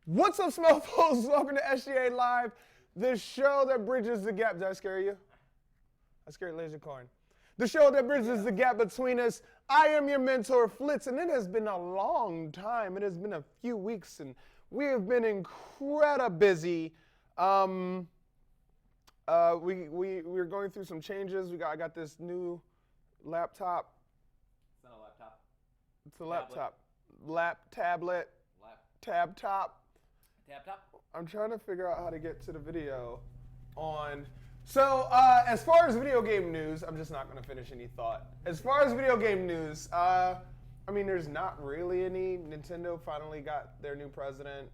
What's up, Smellfos? Welcome to SGA Live, the show that bridges the gap. Did I scare you? I scared Lasercorn. The show that bridges the gap between us. I am your mentor, FLitz, and it has been a long time. It has been a few weeks, and we have been incredibly busy. We're going through some changes. I got this new laptop. It's not a laptop. It's a laptop. Tablet. Tab top. Tab top? I'm trying to figure out how to get to the video on. So, as far as video game news, I'm just not going to finish any thought. As far as video game news, I mean, there's not really any. Nintendo finally got their new president.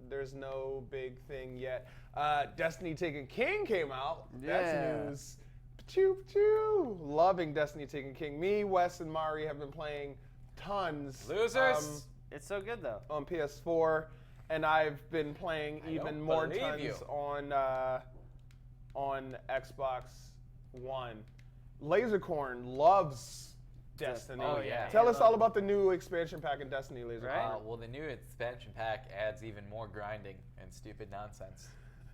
There's no big thing yet. Destiny Taken King came out. Yeah. That's news. Choo-choo. Loving Destiny Taken King. Me, Wes, and Mari have been playing tons. Losers. It's so good though. On PS4, and I've been playing even more tons on Xbox One. Lasercorn loves Destiny. Oh, yeah. Tell us all about the new expansion pack in Destiny, Lasercorn. Right. Well, the new expansion pack adds even more grinding and stupid nonsense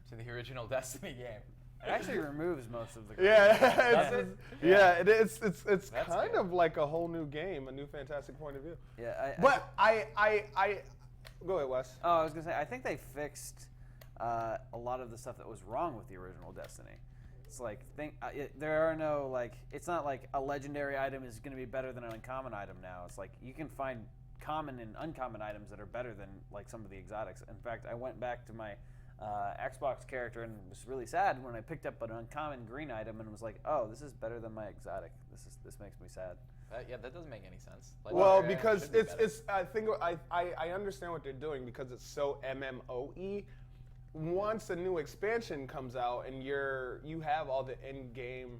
to the original Destiny game. It actually removes most of the. Yeah, it's That's kind good. of like a whole new game, a new fantastic point of view. Yeah. But I go ahead, Wes. Oh, I was gonna say I think they fixed a lot of the stuff that was wrong with the original Destiny. It's like there are no like it's not like a legendary item is going to be better than an uncommon item now. It's like you can find common and uncommon items that are better than like some of the exotics. In fact, I went back to my Xbox character and was really sad when I picked up an uncommon green item and was like, oh, this is better than my exotic. This makes me sad. That doesn't make any sense. Like, Well, it because should be better. it's I think I understand what they're doing because it's so MMOE. Once a new expansion comes out and you have all the end game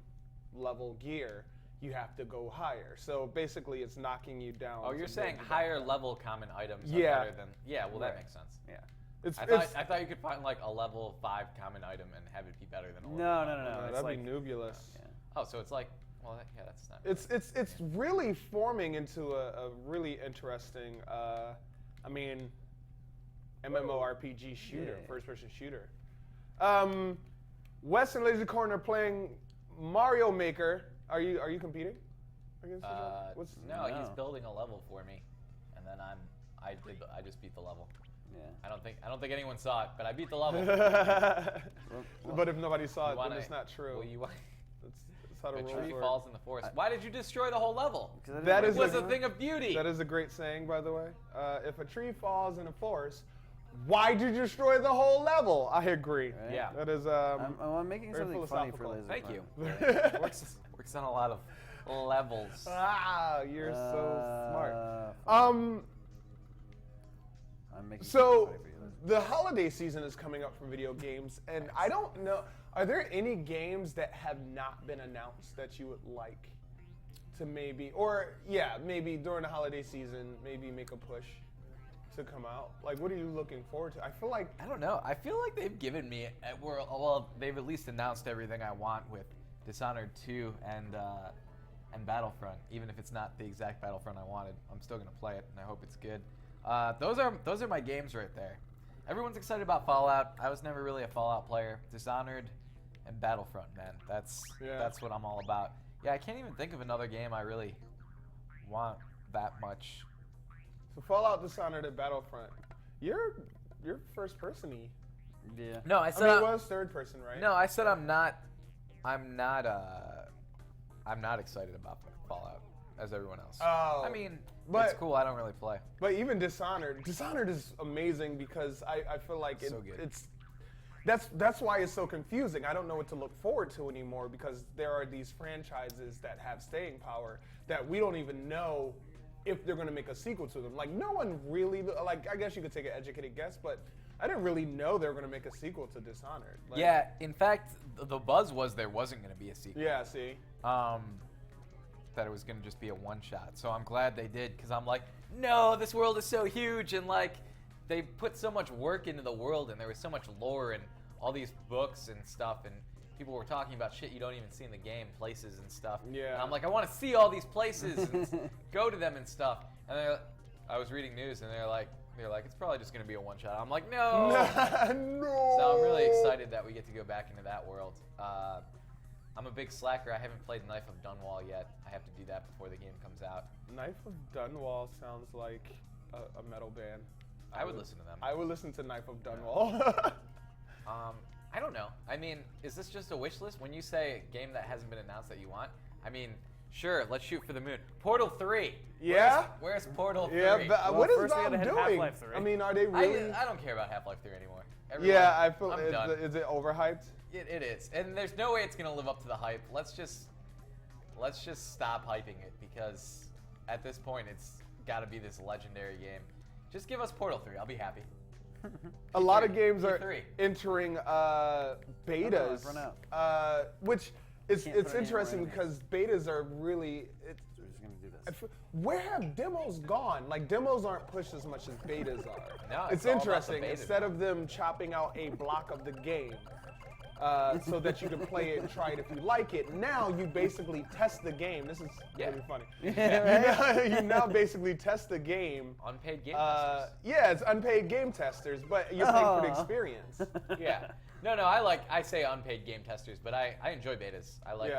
level gear, you have to go higher. So basically, it's knocking you down. Oh, you're to saying bring you higher back. level common items are Yeah. better than. Yeah, well, that Right. makes sense. Yeah. I thought you could find like a level 5 common item and have it be better than a level No. 5. It's That'd like be nebulous. Yeah. Oh, so it's like, well, that's not. It's really forming into a really interesting, MMORPG shooter, Yeah. first-person shooter. Wes and Lasercorn are playing Mario Maker. Are you competing against each other? No, he's No. building a level for me, and then I just beat the level. Yeah. I don't think anyone saw it, but I beat the level. But if nobody saw it, then wanna- it's not true. Well, That's how the a rules tree work. falls in the forest. Why did you destroy the whole level? Because I didn't That like is It was a- a thing of beauty. That is a great saying, by the way. If a tree falls in a forest, why did you destroy the whole level? I agree. Right? Yeah. That is I'm making very something funny for philosophical. Lasercorn. Thank you. works on a lot of levels. You're so smart. I'm making So something funny for you, Lasercorn. the holiday season is coming up for video games, and I don't know. Are there any games that have not been announced that you would like to maybe during the holiday season, maybe make a push to come out? Like, what are you looking forward to? I feel like I don't know. I feel like they've given me, they've at least announced everything I want with Dishonored 2 and Battlefront. Even if it's not the exact Battlefront I wanted, I'm still gonna play it, and I hope it's good. Those are my games right there. Everyone's excited about Fallout. I was never really a Fallout player. Dishonored and Battlefront, man. That's what I'm all about. Yeah, I can't even think of another game I really want that much. so Fallout, Dishonored, and Battlefront. You're first person-y. Yeah. No, I I said mean, it was third person, right? no. I said I'm not excited about Fallout as everyone else. Oh, I mean, but- it's cool. I don't really play. But even Dishonored is amazing because I feel like So good. that's why it's so confusing. I don't know what to look forward to anymore because there are these franchises that have staying power that we don't even know if they're going to make a sequel to them. Like no one really like. I guess you could take an educated guess, but I didn't really know they were going to make a sequel to Dishonored. Like, Yeah, in fact, the buzz was there wasn't going to be a sequel. Yeah. See. That it was going to just be a one-shot. So I'm glad they did, because I'm like, no, this world is so huge, and like, they put so much work into the world, and there was so much lore and all these books and stuff, and people were talking about shit you don't even see in the game, places and stuff. Yeah. And I'm like, I want to see all these places and go to them and stuff. And I was reading news, and they're like, They're like, it's probably just going to be a one-shot. I'm like, no. No. So I'm really excited that we get to go back into that world. I'm a big slacker. I haven't played Knife of Dunwall yet. I have to do that before the game comes out. Knife of Dunwall sounds like a metal band. I would listen to them. I would listen to Knife of Dunwall. I don't know. I mean, is this just a wish list? When you say a game that hasn't been announced that you want, I mean, sure, let's shoot for the moon. Portal 3. Yeah? Where's Portal 3? Yeah, but what is first we Valve gotta hit doing? Half-Life 3. I mean, are they really? I don't care about Half-Life 3 anymore. Yeah, I feel. I'm done. Is it overhyped? It is, and there's no way it's gonna live up to the hype. Let's just stop hyping it, because at this point it's got to be this legendary game. Just give us Portal 3. I'll be happy. A lot of games are E3. entering betas, I've run out. which it's Can't put it interesting anywhere because betas are really. So we're just gonna do this. Where have demos gone? Like, demos aren't pushed as much as betas are. No, it's it's all about the interesting. beta Instead now. of them chopping out a block of the game so that you can play it and try it if you like it, now you basically test the game. This is really funny. You now basically test the game. Unpaid game testers. Yeah, it's unpaid game testers, but you're paying for the experience. Yeah. No, I say unpaid game testers, but I enjoy betas. I like,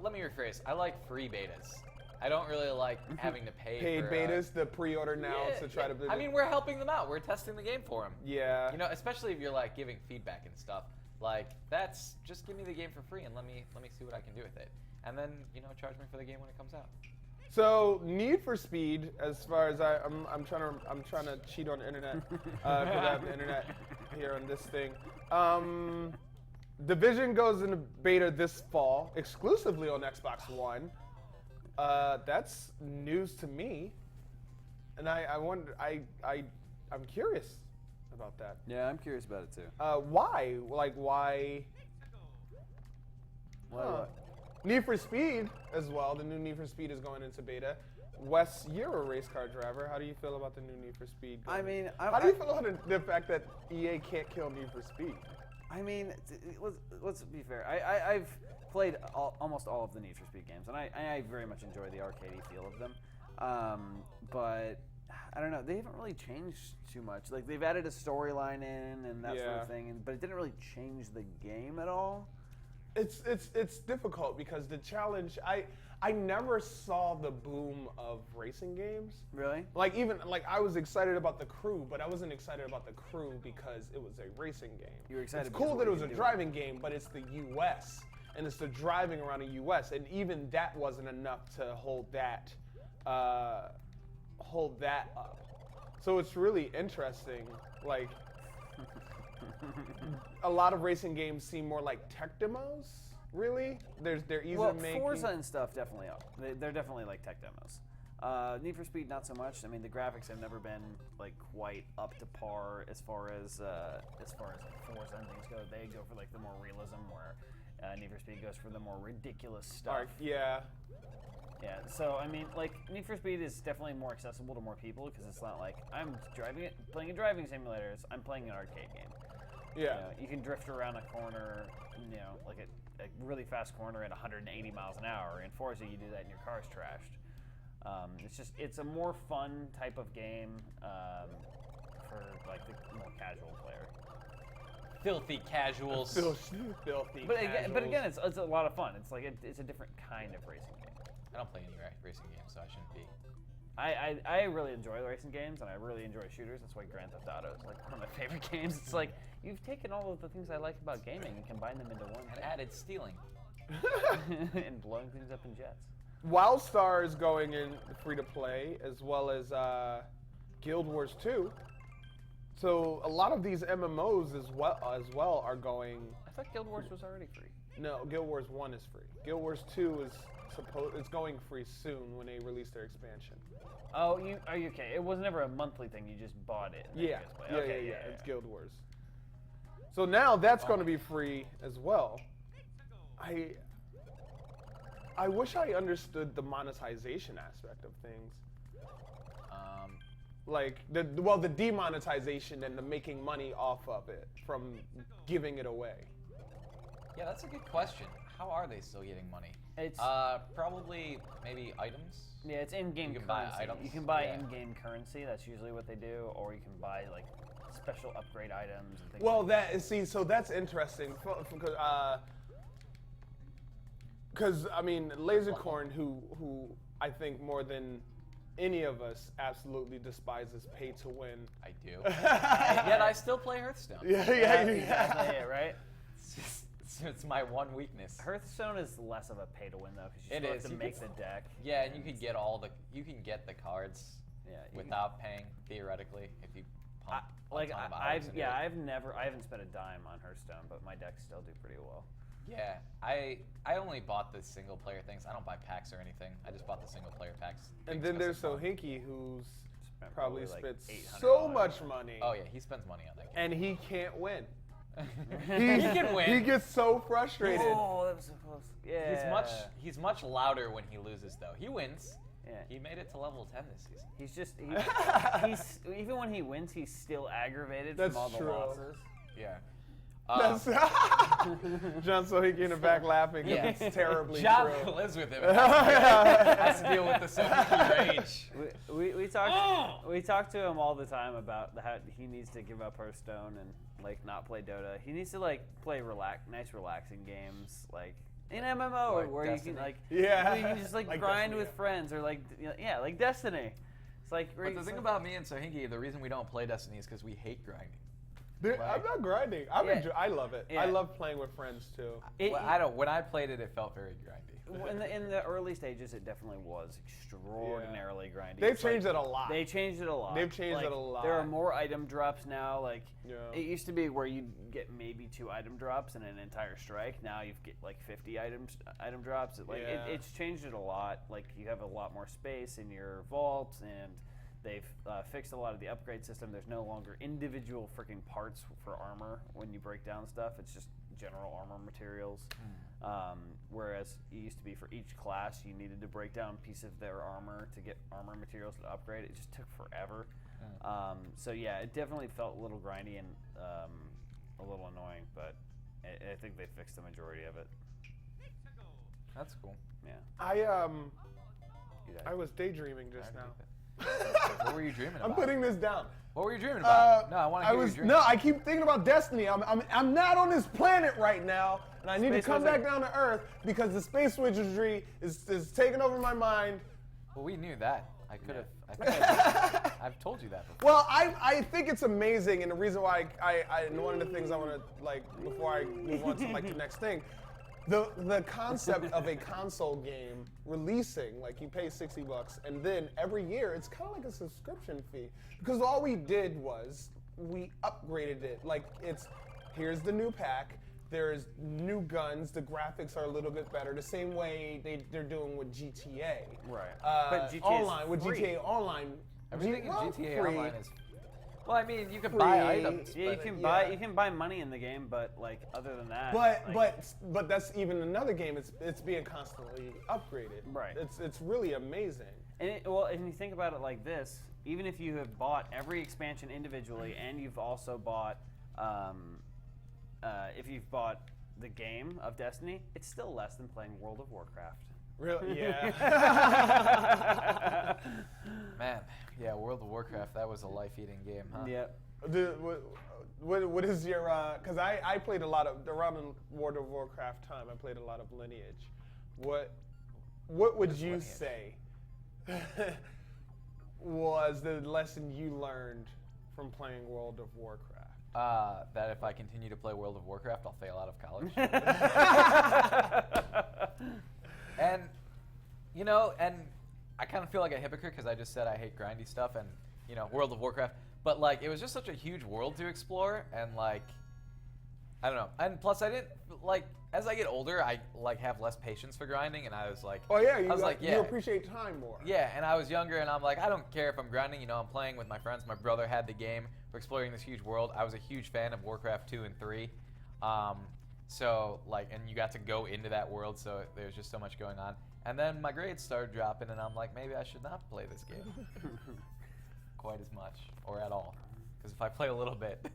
let me rephrase. I like free betas. I don't really like having to pay Paid for, betas, the pre-order now to try to. I mean, we're helping them out. We're testing the game for them. Yeah. You know, especially if you're like giving feedback and stuff. Like, that's just give me the game for free and let me see what I can do with it. And then, charge me for the game when it comes out. So Need for Speed, as far as I'm trying to cheat on the internet because I have the internet here on this thing. Division goes into beta this fall, exclusively on Xbox One. That's news to me, and I wonder. I'm curious about that. Yeah, I'm curious about it too. Why? Like why? What? Need for Speed as well. The new Need for Speed is going into beta. Wes, you're a race car driver. How do you feel about the new Need for Speed? I mean, how do you feel about the fact that EA can't kill Need for Speed? I mean, let's be fair. I've played almost all of the Need for Speed games, and I very much enjoy the arcadey feel of them. But I don't know, they haven't really changed too much. Like, they've added a storyline in and that sort of thing, but it didn't really change the game at all. It's difficult because the challenge. I never saw the boom of racing games. Really? Like I was excited about The Crew, but I wasn't excited about The Crew because it was a racing game. You were excited. It's cool that it was a driving game, but it's the U.S. and it's the driving around the U.S. and even that wasn't enough to hold that up. So it's really interesting. Like a lot of racing games seem more like tech demos. Really? They're easy to make. Forza and stuff definitely are. They're definitely like tech demos. Need for Speed, not so much. I mean, the graphics have never been like quite up to par as far as like Forza and things go. They go for like the more realism, where Need for Speed goes for the more ridiculous stuff. Yeah. Yeah. So I mean, like Need for Speed is definitely more accessible to more people because it's not like I'm playing a driving simulator. I'm playing an arcade game. Yeah. You can drift around a corner, like a really fast corner at 180 miles an hour. In Forza, you do that and your car's trashed. It's a more fun type of game for like the more casual player. Filthy casuals. Filthy. But again, it's a lot of fun. It's like it's a different kind of racing game. I don't play any racing games, so I shouldn't be. I really enjoy racing games, and I really enjoy shooters. That's why Grand Theft Auto is like one of my favorite games. It's like you've taken all of the things I like about gaming and combined them into one. And added stealing. And blowing things up in jets. WildStar is going in free to play, as well as Guild Wars 2. So a lot of these MMOs as well are going. I thought Guild Wars was already free. No, Guild Wars 1 is free. Guild Wars 2 is it's going free soon when they release their expansion. Oh, are you okay? It was never a monthly thing. You just bought it. And Yeah. Okay, Yeah. It's Guild Wars. So now that's going to be free as well. I wish I understood the monetization aspect of things. Like the demonetization and the making money off of it from giving it away. Yeah, that's a good question. How are they still getting money? It's Probably maybe items. yeah, it's in-game You can buy currency. items, You can buy yeah. in-game currency. That's usually what they do, or you can buy like special upgrade items and things. Well, like so that's interesting because I mean Lasercorn, who I think more than any of us absolutely despises pay to win. I do. Yet I still play Hearthstone. Yeah, exactly it, right? It's my one weakness. Hearthstone is less of a pay to win though, because you It still is. have to You make can- the deck. Yeah, and you can get the cards Yeah, you without paying theoretically if you pump like a ton of items into it. I haven't spent a dime on Hearthstone, but my decks still do pretty well. Yeah, I only bought the single player things. I don't buy packs or anything. I just bought the single player packs. And things then 'cause there's it's fun. Sohinki, who's Spent probably like spent $800 so much on it. money, Oh yeah, he spends money on that game. and he can't win. He can win. He gets so frustrated. Oh, that was so close. Yeah. He's much louder when he loses though. He wins. Yeah. He made it to level 10 this season. He's just he's even when he wins, he's still aggravated That's from all the true. losses. Yeah. That's John Sohinki in the back laughing. Yeah. It's terribly John true. lives with him. Has to deal with the Sohinki rage. We talk to him all the time about how he needs to give up Hearthstone and like not play Dota. He needs to like play nice relaxing games like in MMO Like where Destiny. you can like Yeah. where you can just like grind Destiny, with yeah. friends or like like Destiny. It's like But the thing about me and Sohinki, the reason we don't play Destiny is because we hate grinding. Dude, I'm not grinding. I love it. Yeah. I love playing with friends too. When I played it, it felt very grindy. in the early stages, it definitely was extraordinarily grindy. They've It's like- changed it a lot. They changed it a lot. They've changed Like, it a lot. There are more item drops now. Like Yeah. it used to be where you'd get maybe 2 item drops in an entire strike. Now you get like 50 item drops. Yeah. It's changed it a lot. Like you have a lot more space in your vault, and they've fixed a lot of the upgrade system. There's no longer individual freaking parts for armor when you break down stuff. It's just general armor materials. Whereas it used to be for each class, you needed to break down a piece of their armor to get armor materials to upgrade. It just took forever. So yeah, it definitely felt a little grindy and a little annoying, but I think they fixed the majority of it. That's cool. Yeah. I was daydreaming just now. What were you dreaming about? I'm putting this down. What were you dreaming about? No, I want to hear your dream. No, I keep thinking about Destiny. I'm not on this planet right now, and I need to Space come Wizard. back down to Earth because the space wizardry is taking over my mind. Well, we knew that. I could have. I've told you that before. Well, I think it's amazing, and the reason why and one of the things I want to like before I move on to like the next thing, the concept of a console game releasing, like you pay $60, and then every year it's kind of like a subscription fee because all we did was we upgraded it. Like here's the new pack. There's new guns. The graphics are a little bit better. The same way they're doing with GTA. Right. But GTA is Online with free. GTA Online. Everything in GTA free. Online is. Well, I mean, you can buy Free. items. Yeah, you can buy money in the game, but like other than that, But that's even another game. It's being constantly upgraded. Right. It's really amazing. and and you think about it like this, even if you have bought every expansion individually, and you've also bought, if you've bought the game of Destiny, it's still less than playing World of Warcraft. Really? Yeah. Man, yeah, World of Warcraft, that was a life-eating game, huh? Yep. What is your? Because I played a lot of around the World of Warcraft time. I played a lot of Lineage. What would you Lineage? say was the lesson you learned from playing World of Warcraft? That if I continue to play World of Warcraft, I'll fail out of college. And, and I kind of feel like a hypocrite because I just said I hate grindy stuff and, World of Warcraft. But, like, it was just such a huge world to explore and, like, I don't know. And plus I didn't, like, as I get older, I, like, have less patience for grinding and I was like... Oh yeah, yeah. you appreciate time more. Yeah, and I was younger, and I'm like, I don't care if I'm grinding. I'm playing with my friends. My brother had the game. We're exploring this huge world. I was a huge fan of Warcraft 2 and 3. So, like, and you got to go into that world, so there's just so much going on. And then my grades started dropping, and I'm like, maybe I should not play this game quite as much, or at all. Because if I play a little bit,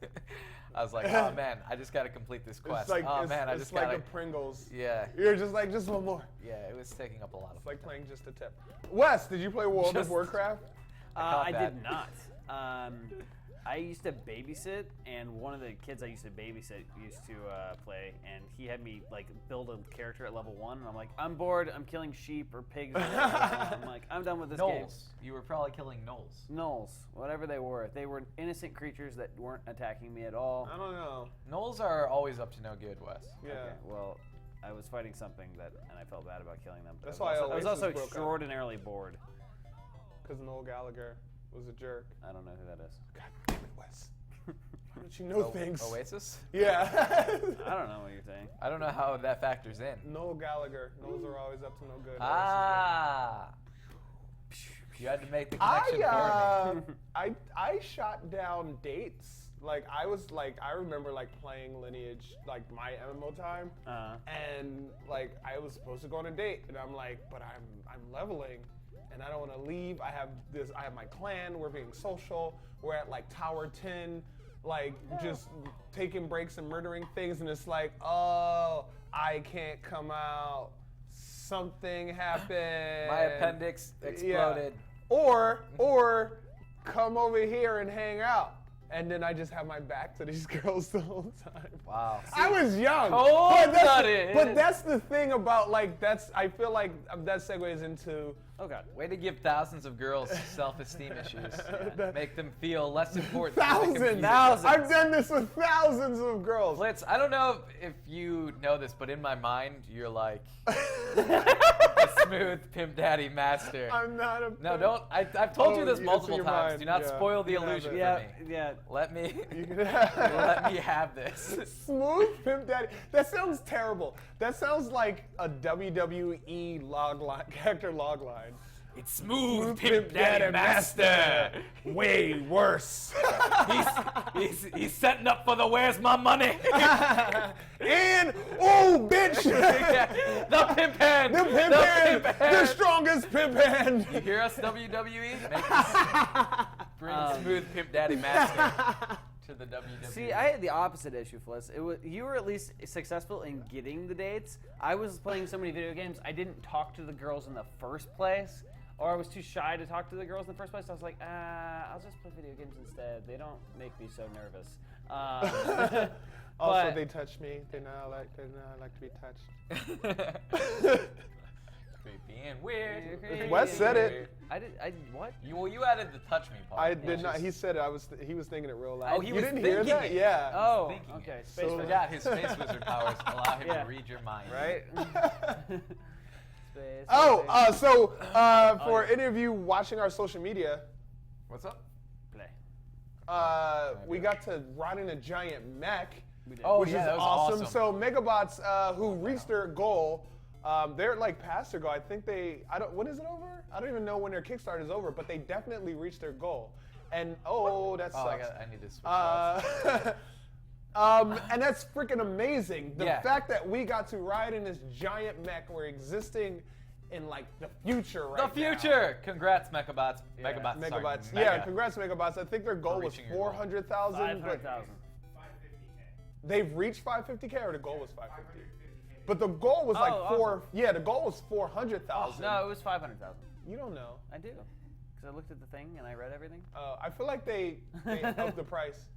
I was like, oh man, I just got to complete this quest. It's like, oh man, I it's just like got to. a Pringles. Yeah. You're just like, just one more. Yeah, it was taking up a lot of. It's like playing just a tip. Wes, did you play World of Just- Warcraft? I that. did not. I used to babysit, and one of the kids I used to babysit used to play, and he had me like build a character at level 1, and I'm like, I'm bored. I'm killing sheep or pigs. Or I'm like, I'm done with this game. Gnolls. You were probably killing gnolls. Gnolls, whatever they were. They were innocent creatures that weren't attacking me at all. I don't know. Gnolls are always up to no good, Wes. Yeah. Okay, well, I was fighting something and I felt bad about killing them. But That's I why was Oasis also broke up. extraordinarily bored. Because Noel Gallagher was a jerk. I don't know who that is. God damn it, Wes. How did you know things? Oasis? Yeah. I don't know what you're saying. I don't know how that factors in. Noel Gallagher. Knowles are always up to no good. Ah. You had to make the connection for me. I shot down dates. Like I remember like playing Lineage, like my MMO time, and like I was supposed to go on a date, and I'm like, but I'm leveling, and I don't want to leave. I have my clan. We're being social. We're at like Tower 10, like just taking breaks and murdering things, and it's like, oh, I can't come out. Something happened. My appendix exploded. Or come over here and hang out. And then I just have my back to these girls the whole time. Wow. I was young. Cold-blooded. But that's the thing about I feel like that segues into. Oh God. Way to give thousands of girls self-esteem issues. Make them feel less important. Thousands. Thousands. I've done this with thousands of girls. FLitz, I don't know if you know this, but in my mind, you're like a smooth pimp daddy master. I'm not a. No, don't. I've told you this it's multiple in your times. mind. Do not Yeah. spoil the You can have illusion it. Yeah, for me. yeah. Let me can let me have this. Smooth Pimp Daddy. That sounds terrible. That sounds like a WWE character log line. It's smooth pimp daddy master. Way worse. He's setting up for the where's my money? And oh, bitch! The pimp hand. The pimp hand. The strongest pimp hand. You hear us, WWE? Make us bring smooth pimp daddy master to the WWE. See, I had the opposite issue, Fliss. You were at least successful in getting the dates. I was playing so many video games, I didn't talk to the girls in the first place, or I was too shy to talk to the girls in the first place. I was like, I'll just play video games instead. They don't make me so nervous. Also, but- they touch me. They know I like to be touched. Creepy and weird. Wes said it. I what? You added the touch me part. I did not. He said it. He was thinking it real loud. Oh, he you was didn't hear thinking that? it. Yeah. Oh, thinking it. okay. So- Space I Wizard. forgot his space wizard powers allow him Yeah. to read your mind. Right? Space Oh, Wizard. so for yeah. any of you watching our social media, What's up? Play. we got to ride in a giant mech, Oh, which yeah, is that was awesome. awesome. So Megabots who reached their goal, they're like past their goal. I think when is it over? I don't even know when their Kickstarter is over, but they definitely reached their goal. And that Oh, sucks. I need to switch sides. And that's freaking amazing. The Yeah. fact that we got to ride in this giant mech, we're existing in like the future right The now. future! Congrats, Megabots. Yeah. Megabots. sorry, Megabots. Mega. Yeah, congrats, Megabots. I think their goal was reaching your goal. 400,000. but 500,000. They've reached 550K, or the goal was 550. But the goal was like Oh, awesome. Yeah, the goal was 400,000. No, it was 500,000. You don't know. I do. Because I looked at the thing and I read everything. I feel like they upped the price.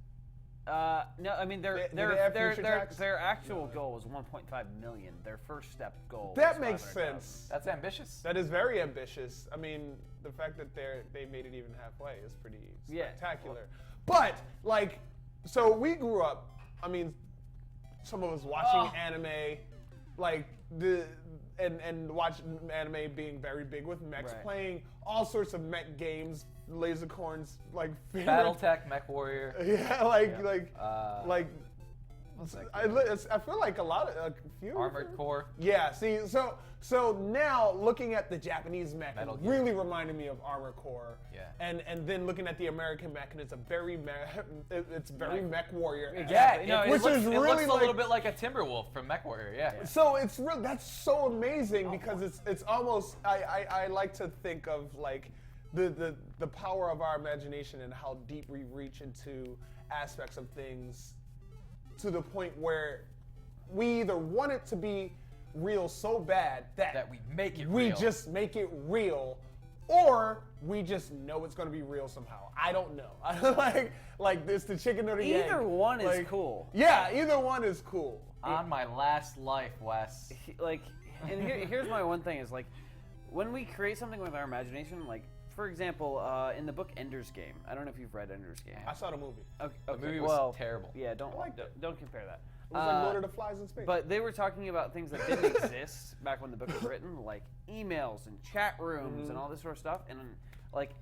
No, I mean Did they have future tax? their actual goal was 1.5 million. Their first step goal. That was makes 500,000. sense. That's ambitious. That is very ambitious. I mean, the fact that they made it even halfway is pretty Yeah. spectacular. But like, so we grew up. I mean, some of us watching anime, like and watch anime being very big with mechs, Right. playing all sorts of mech games. Lasercorn's like favorite. Battletech, Mech Warrior. Yeah, like What's that I feel like a few Armored Core. Yeah, see, so now looking at the Japanese mech Metal Gear. really reminded me of Armored Core. Yeah. And then looking at the American mech, and it's a very it's very mech warrior. Yeah, No, it which looks, is it really looks a like little bit like a Timberwolf from Mech Warrior. Yeah. So it's real. That's so amazing because it's almost I like to think of like the power of our imagination and how deep we reach into aspects of things to the point where we either want it to be real so bad that we make it we real. just make it real, or we just know it's going to be real somehow. I don't know. like this, the chicken or the egg. Either one is Like, cool. Yeah, either one is cool. On my last life, Wes. Like, and here's my one thing is like, when we create something with our imagination, like for example, in the book Ender's Game. I don't know if you've read Ender's Game. I saw the movie. Okay, The movie was terrible. Yeah, don't liked it. don't compare that. It was like Lord of the Flies in space. But they were talking about things that didn't exist back when the book was written, like emails and chat rooms and all this sort of stuff. And like,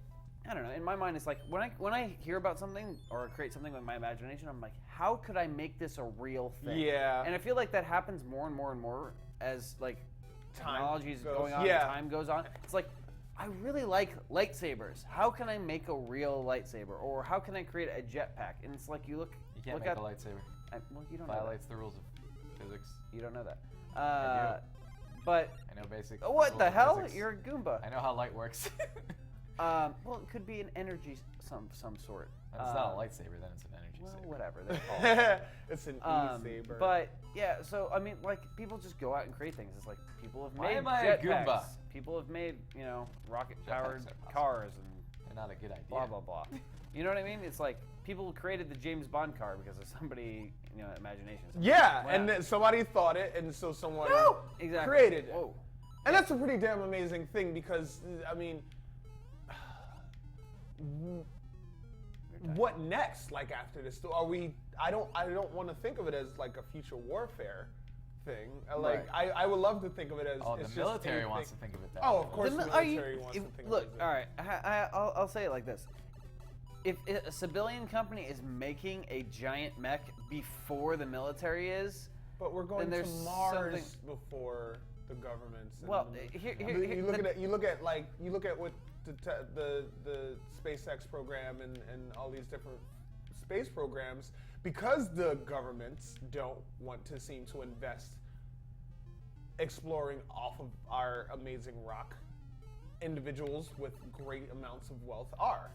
I don't know. In my mind, it's like when I hear about something or create something with my imagination, I'm like, how could I make this a real thing? Yeah. And I feel like that happens more and more and more as like technology is goes- going on, yeah. and time goes on. It's like, I really like lightsabers. How can I make a real lightsaber? Or how can I create a jetpack? And it's like you You can't make a lightsaber. well, you don't know that. Violates the rules of physics. You don't know that. I do. But I know basic. what rules the of hell? physics. You're a Goomba. I know how light works. Well, it could be an energy some sort. That's not a lightsaber, then it's an energy Well, saber. whatever they call it. It's an e-saber. But yeah, so I mean, like people just go out and create things. It's like people have Why made am I a jetpacks. Goomba? People have made rocket-powered Jetpacks are awesome. cars and They're not a good idea. blah blah blah. You know what I mean? It's like people created the James Bond car because of somebody, imagination. yeah, Wow. and then somebody thought it, and so someone Exactly. created it. Whoa. And that's a pretty damn amazing thing because, I mean, what next? Like after this, are we? I don't want to think of it as like a future warfare thing. Like I would love to think of it as. Oh, it's the just military anything- wants to think of it that Oh, way. of course, the Are you- military wants to think look, of it. all right. I'll say it like this: if a civilian company is making a giant mech before the military is, But we're going then to there's Mars something- before the governments. and Well, the- here- you look the- at you look at what the SpaceX program and all these different space programs, because the governments don't want to seem to invest exploring off of our amazing rock, individuals with great amounts of wealth are.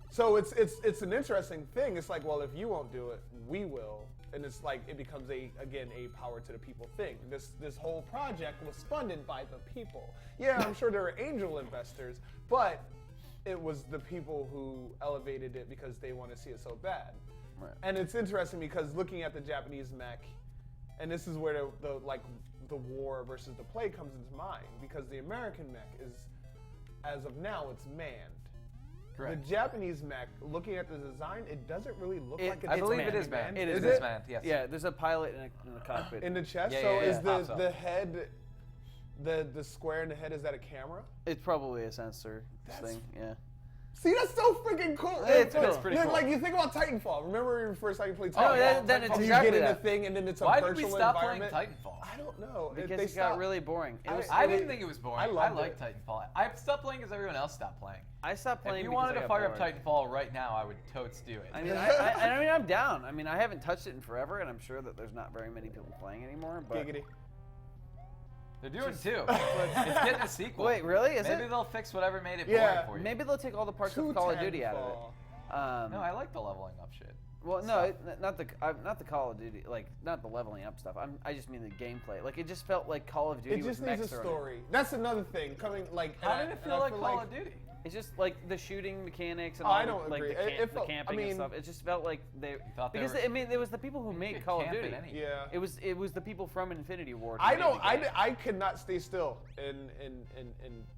So it's an interesting thing. It's like, well, if you won't do it, we will. And it's like it becomes a power to the people thing. This whole project was funded by the people. Yeah, I'm sure there were angel investors, but it was the people who elevated it because they want to see it so bad. Right. And it's interesting because looking at the Japanese mech, and this is where the war versus the play comes into mind, because the American mech is, as of now, it's manned. Correct. The Japanese mech, looking at the design, it doesn't really look like it's I believe manned. it is manned. It is It is it? manned, yes. Yeah, there's a pilot in the cockpit. In the chest? Yeah, so yeah, is yeah. Pops up. the head, the square in the head, is that a camera? It's probably a sensor That's- thing. Yeah. See, that's so freaking cool. It's cool. That's pretty Look, cool. Like, you think about Titanfall. Remember the first time you played Oh, Titanfall? then it's you exactly get in the that. thing and then it's a Why did virtual we stop playing environment. Titanfall? I don't know. Because They it got stopped- really boring. It was, I didn't think it was boring. I loved liked it. Titanfall. I stopped playing because everyone else stopped playing. I stopped playing. If you because wanted I to got fire up bored. Titanfall right now, I would totes do it. I mean, I mean, I'm down. I mean, I haven't touched it in forever, and I'm sure that there's not very many people playing anymore. But Giggity. They're doing two. It's getting a sequel. wait, really? Is Maybe it? they'll fix whatever made it Yeah. boring for you. Maybe they'll take all the parts To of Call of Duty out of it. Titanfall. No, I like the leveling up shit. Well, no, not the Call of Duty, like not the leveling up stuff. I just mean the gameplay. Like it just felt like Call of Duty. It just with needs a mechs thrown in. story. That's another thing. Coming like. How and did I- it and feel I like Call of Duty? It's just like the shooting mechanics and Oh, all I don't like agree. the, It felt- the I camping mean- and stuff. It just felt like they thought they because were- I mean it was the people who made could Call of camp Duty. in any- Yeah. It was the people from Infinity Ward. who I made don't. the game. I could not stay still in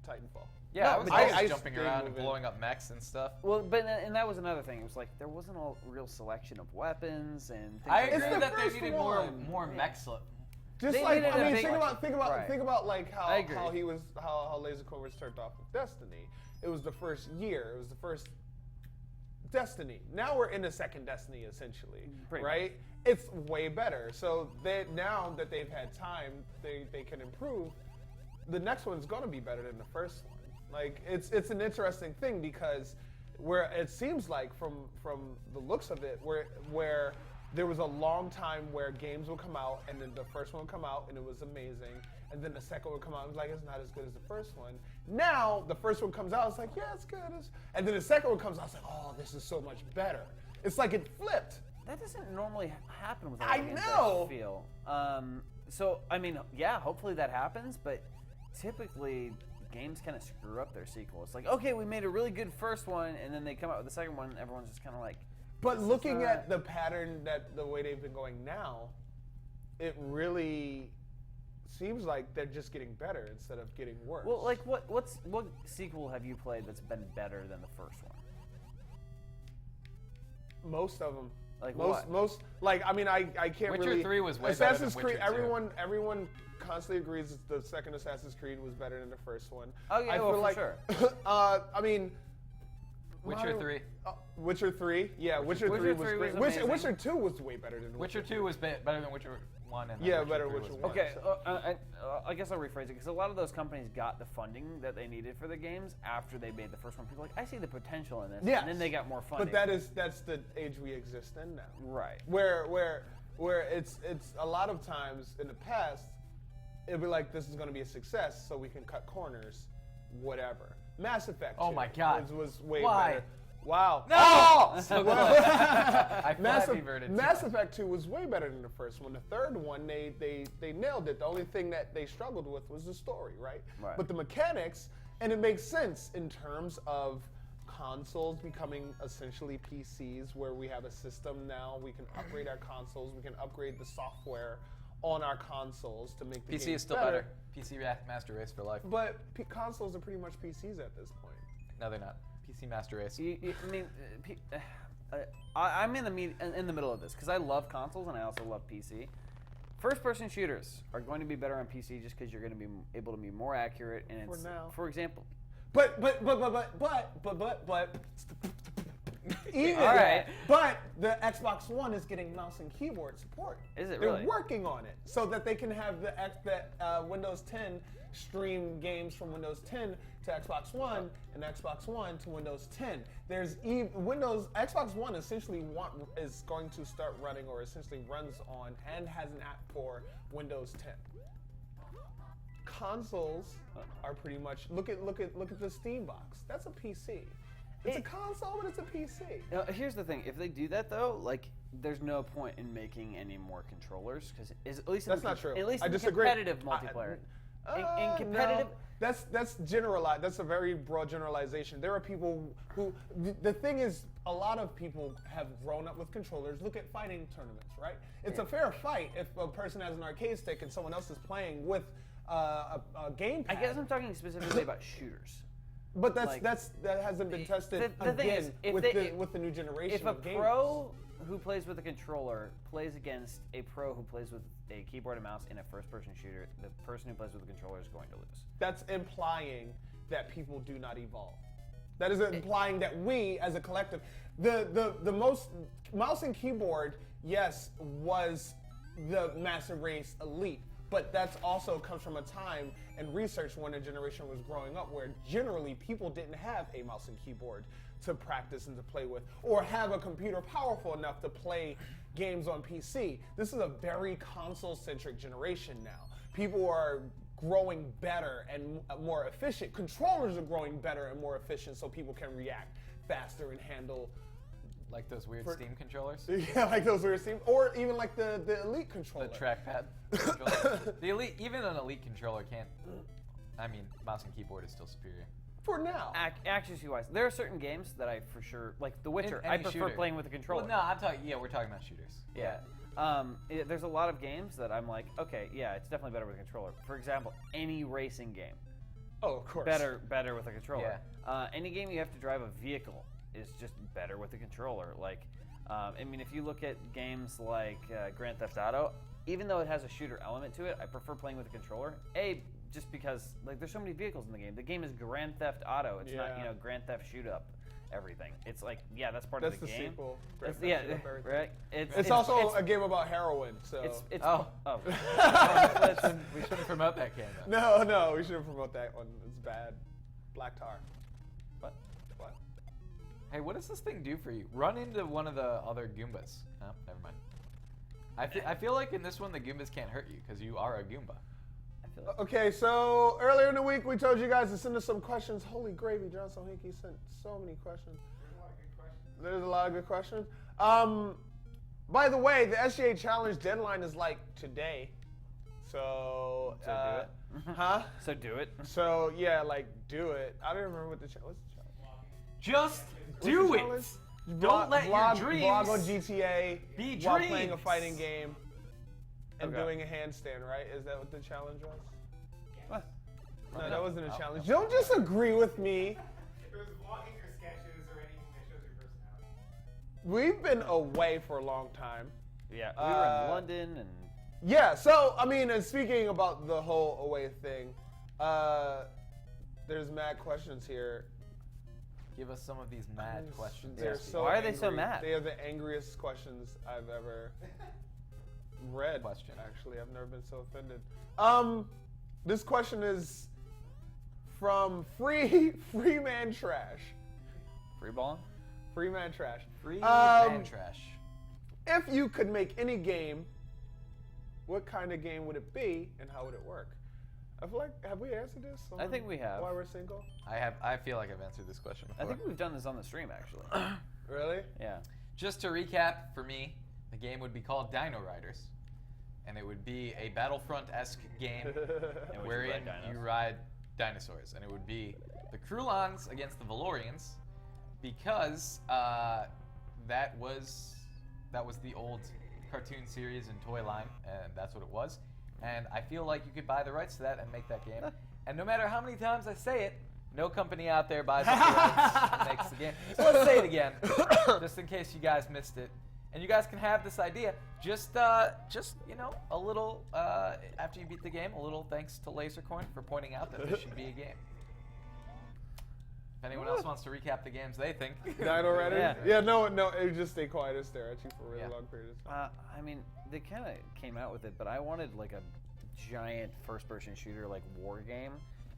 Titanfall. Yeah, No, I was but always I jumping stayed around and moving. blowing up mechs and stuff. Well, but and that was another thing. It was like there wasn't a real selection of weapons and things I like agree the that they first needed one. more mechs. Just They like needed I a mean, big- think right. about like I agree. how he was how Lasercorn was started off with Destiny. It was the first year. It was the first Destiny. Now we're in the second Destiny essentially, Pretty right? It's way better. So now that they've had time, they can improve. The next one's gonna be better than the first one. Like it's an interesting thing because where it seems like from the looks of it, where there was a long time where games would come out and then the first one would come out and it was amazing, and then the second one would come out and it was like it's not as good as the first one. Now the first one comes out, it's like yeah, it's good, and then the second one comes out, it's like oh, this is so much better. It's like it flipped. That doesn't normally happen with I games, know! I feel. So, I mean, yeah, hopefully that happens, but typically games kind of screw up their sequel. It's like, okay, we made a really good first one, and then they come out with the second one, and everyone's just kind of like... But looking at the pattern, the way they've been going now, it really seems like they're just getting better instead of getting worse. Well, like, what sequel have you played that's been better than the first one? Most of them. Like most like, I mean, I can't Witcher really... 3 was way Assassin's better than Creed, Witcher 2. everyone constantly agrees that the second Assassin's Creed was better than the first one. Oh, yeah, I well, feel for like, sure. I mean... Witcher 3. Witcher 3? Yeah, Witcher 3 was great. amazing. Witcher 2 was way better than Witcher 2 was better than Witcher 1. And Yeah, Witcher better 3 Witcher was 1. Okay, So- I guess I'll rephrase it, because a lot of those companies got the funding that they needed for the games after they made the first one. People were like, I see the potential in this, Yes. and then they got more funding. But that's the age we exist in now. Right. Where it's a lot of times in the past, it'd be like, this is going to be a success, so we can cut corners, whatever. Mass Effect. Oh 2 my God. was way Why? better. Wow. No! Oh! So good. I Mass Flappy Birded too. Mass Effect 2 was way better than the first one. The third one, they nailed it. The only thing that they struggled with was the story, right? Right. But the mechanics, and it makes sense in terms of consoles becoming essentially PCs, where we have a system now. We can upgrade our consoles. We can upgrade the software on our consols to make the PC games is still better. PC Master Race for life. But consoles are pretty much PCs at this point. No, they're not. PC Master Race. I mean, I'm in the middle of this, because I love consoles and I also love PC. First-person shooters are going to be better on PC just because you're going to be able to be more accurate. And For it's, now. for example, But even All right. but the Xbox One is getting mouse and keyboard support. Is it They're really? working on it so that they can have the Windows 10 stream games from Windows 10 to Xbox One and Xbox One to Windows 10. There's Xbox One essentially is going to start running, or essentially runs on and has an app for Windows 10. Consoles are pretty much look at the Steam box. That's a PC. It's a console, but it's a PC. Now, here's the thing: if they do that, though, like, there's no point in making any more controllers, because at least That's not true. At least I in disagree. competitive multiplayer. In competitive, no. That's generalized. That's a very broad generalization. There are people who the thing is, a lot of people have grown up with controllers. Look at fighting tournaments, right? It's a fair fight if a person has an arcade stick and someone else is playing with a gamepad. I guess I'm talking specifically about shooters. But like- that hasn't been tested The thing again is, if with the new generation if a of gamers. pro who plays with a controller plays against a pro who plays with a keyboard and mouse in a first-person shooter, the person who plays with a controller is going to lose. That's implying that people do not evolve. That is implying that we, as a collective, the most mouse and keyboard, yes, was the massive race elite, but that's also comes from a time and research when a generation was growing up where generally people didn't have a mouse and keyboard to practice and to play with, or have a computer powerful enough to play games on PC. This is a very console-centric generation now. People are growing better and more efficient. Controllers are growing better and more efficient so people can react faster and handle. Like those weird Steam controllers? Yeah, like those weird Steam, or even like the Elite controller. The trackpad controller. The Elite, even an Elite controller can't. I mean, mouse and keyboard is still superior. For now. Accuracy-wise, there are certain games that I for sure, like The Witcher, In I any prefer shooter. playing with a controller. Well, no, I'm talking. Yeah, we're talking about shooters. Yeah. There's a lot of games that I'm like, okay, yeah, it's definitely better with a controller. For example, any racing game, Oh, of course. better with a controller. Any game you have to drive a vehicle is just better with a controller. Like, I mean, if you look at games like Grand Theft Auto, even though it has a shooter element to it, I prefer playing with a controller. Just because like there's so many vehicles in the game. The game is Grand Theft Auto. It's not Grand Theft Shoot Up everything. It's like that's part That's of the game. Sequel. That's, Grand Theft Shoot Up Everything. right. It's also a game about heroin. So It's Oh. oh. We shouldn't promote that game. Though. no, we shouldn't promote that one. It's bad. Black tar. What? What? Hey, what does this thing do for you? Run into one of the other Goombas. Oh, never mind. I feel like in this one the Goombas can't hurt you because you are a Goomba. I feel like Okay, so earlier in the week we told you guys to send us some questions. Holy gravy, John Sohinky sent so many questions. There's a lot of good questions. By the way, the SGA challenge deadline is like today. So do it. Huh? So do it. So yeah, like do it. I don't remember what the challenge. What's the challenge? Just What's do the it. challenge? Don't let vlog, your dreams vlog on GTA be while playing a dreams. fighting game and Okay. doing a handstand. Right? Is that what the challenge was? What? No, that wasn't a challenge. Don't just agree with me. It was vlogging your sketches or anything that shows your personality. We've been away for a long time. Yeah, we were in London and. Yeah, so, I mean, and speaking about the whole away thing, there's mad questions here. Give us some of these mad questions. They're Yes, so Why are they so angry. mad? They are the angriest questions I've ever read. Question. Actually, I've never been so offended. This question is from Freeman Trash. Free balling? Freeman Trash. Free man trash. If you could make any game, what kind of game would it be, and how would it work? I feel like, have we answered this? I think we have. Why we're single? I feel like I've answered this question before. I think we've done this on the stream actually. Really? Yeah. Just to recap, for me, the game would be called Dino Riders, and it would be a Battlefront-esque game And wherein ride dinos. you ride dinosaurs, and it would be the Krulons against the Valorians, because that was the old cartoon series and toy line, and that's what it was. And I feel like you could buy the rights to that and make that game. And no matter how many times I say it, no company out there buys up the rights and makes the game. So let's say it again, just in case you guys missed it. And you guys can have this idea. Just you know, a little after you beat the game, a little thanks to Lasercorn for pointing out that this should be a game. If anyone else wants to recap the games they think. Dino Riders? Yeah. Yeah, no, it would just stay quiet and stare at you for a really Yeah. long period of time. I mean, they kind of came out with it, but I wanted like a giant first-person shooter, like war game,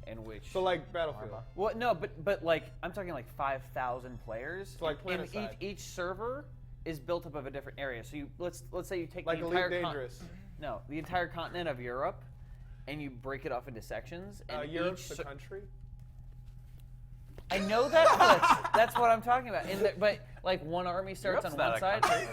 in which. So like Battlefield. Arma. Well, no, but like I'm talking like 5,000 players. So like and PlanetSide. each server is built up of a different area. So you let's say you take Like the Elite entire Dangerous. no, the entire continent of Europe, and you break it off into sections. And Europe's each the country. I know that, but that's what I'm talking about. But like one army starts Europe's on not one a side. country.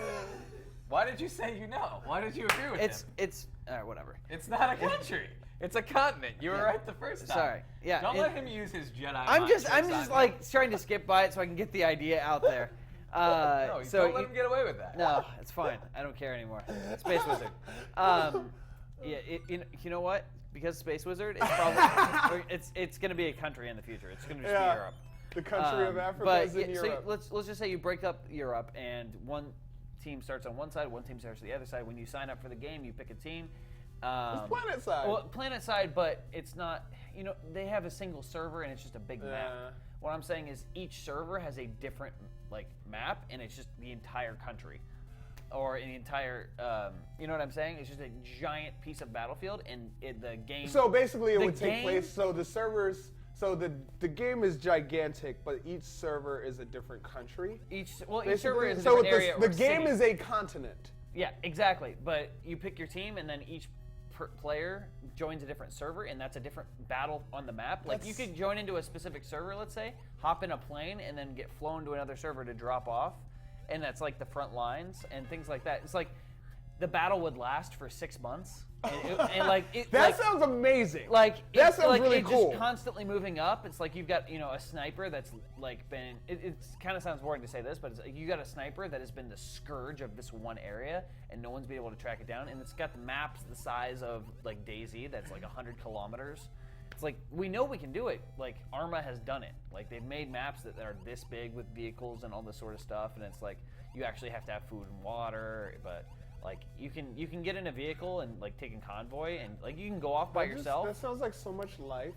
Why did you say you know? Why did you agree with him? It's all right, whatever. It's not a country. It's a continent. You were right the first time. Sorry. Yeah, Don't it- let him use his Jedi. I'm mind just tricks on you. like trying to skip by it so I can get the idea out there. No, So don't let him get away with that. No, it's fine. I don't care anymore. Space Wizard. Yeah, you know what? Because Space Wizard is probably it's going to be a country in the future. It's going to just be Europe. The country of Africa but is in yeah, Europe. So let's just say you break up Europe and one team starts on one side, one team starts on the other side. When you sign up for the game, you pick a team. It's PlanetSide. Well, PlanetSide, but it's not. You know, they have a single server and it's just a big map. What I'm saying is each server has a different like map, and it's just the entire country, or the entire. You know what I'm saying? It's just a giant piece of battlefield, and the game. So basically, it the would take game- place. So the servers. So the game is gigantic, but each server is a different country. Each server Basically, is a so different area. the or game city. is a continent. Yeah, exactly. But you pick your team, and then each player joins a different server, and that's a different battle on the map. Like you could join into a specific server, let's say, hop in a plane, and then get flown to another server to drop off, and that's like the front lines and things like that. It's like the battle would last for 6 months, That sounds amazing. Like that it's sounds like really it's cool. just constantly moving up. It's like you've got a sniper that's like been. It kind of sounds boring to say this, but it's like you got a sniper that has been the scourge of this one area, and no one's been able to track it down. And it's got the maps the size of like DayZ, that's like 100 kilometers. It's like we know we can do it. Like Arma has done it. Like they've made maps that are this big with vehicles and all this sort of stuff. And it's like you actually have to have food and water, but. Like you can get in a vehicle and like take a convoy and like you can go off by yourself. That sounds like so much life.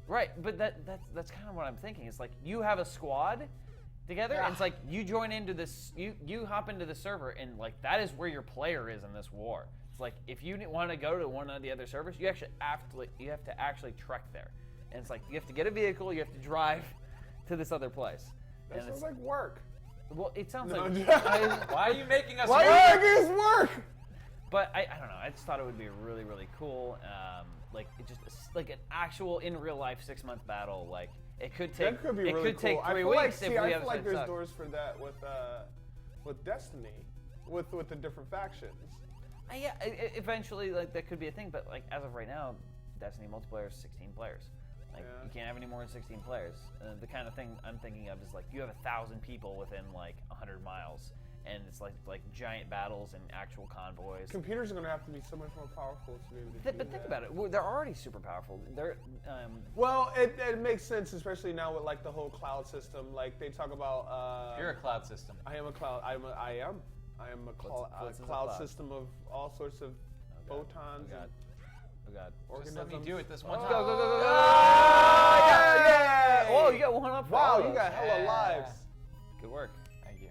Right, but that's kind of what I'm thinking. It's like you have a squad together, and it's like you join into this, you hop into the server, and like that is where your player is in this war. It's like if you want to go to one of the other servers, you have to actually trek there, and it's like you have to get a vehicle, you have to drive to this other place. That And sounds it's like work. well, it sounds No, like. Why are you making us Why work? are you making this work? But I don't know. I just thought it would be really, really cool. Like it just like an actual in real life 6-month battle. Like it could take. That could be it really could cool. take I 3 feel weeks like, if see, we I have feel like it there's suck. doors for that with Destiny. with the different factions. Yeah, eventually, like that could be a thing, but like as of right now, Destiny multiplayer is 16 players. Like you can't have any more than 16 players. The kind of thing I'm thinking of is like you have 1,000 people within like 100 miles, and it's like giant battles and actual convoys. Computers are going to have to be so much more powerful to be able to do But think that. about it. They're already super powerful. They're Well, it makes sense, especially now with like the whole cloud system. Like they talk about. You're a cloud system. I am a cloud. I am a Flitz is a cloud cloud. system of all sorts of photons and Oh god. Just organisms. let me do it this one Let's time. go, go, go, go, go. Yay! Oh, you got one up. For Wow, all you of got us. hella lives. Good work. Thank you.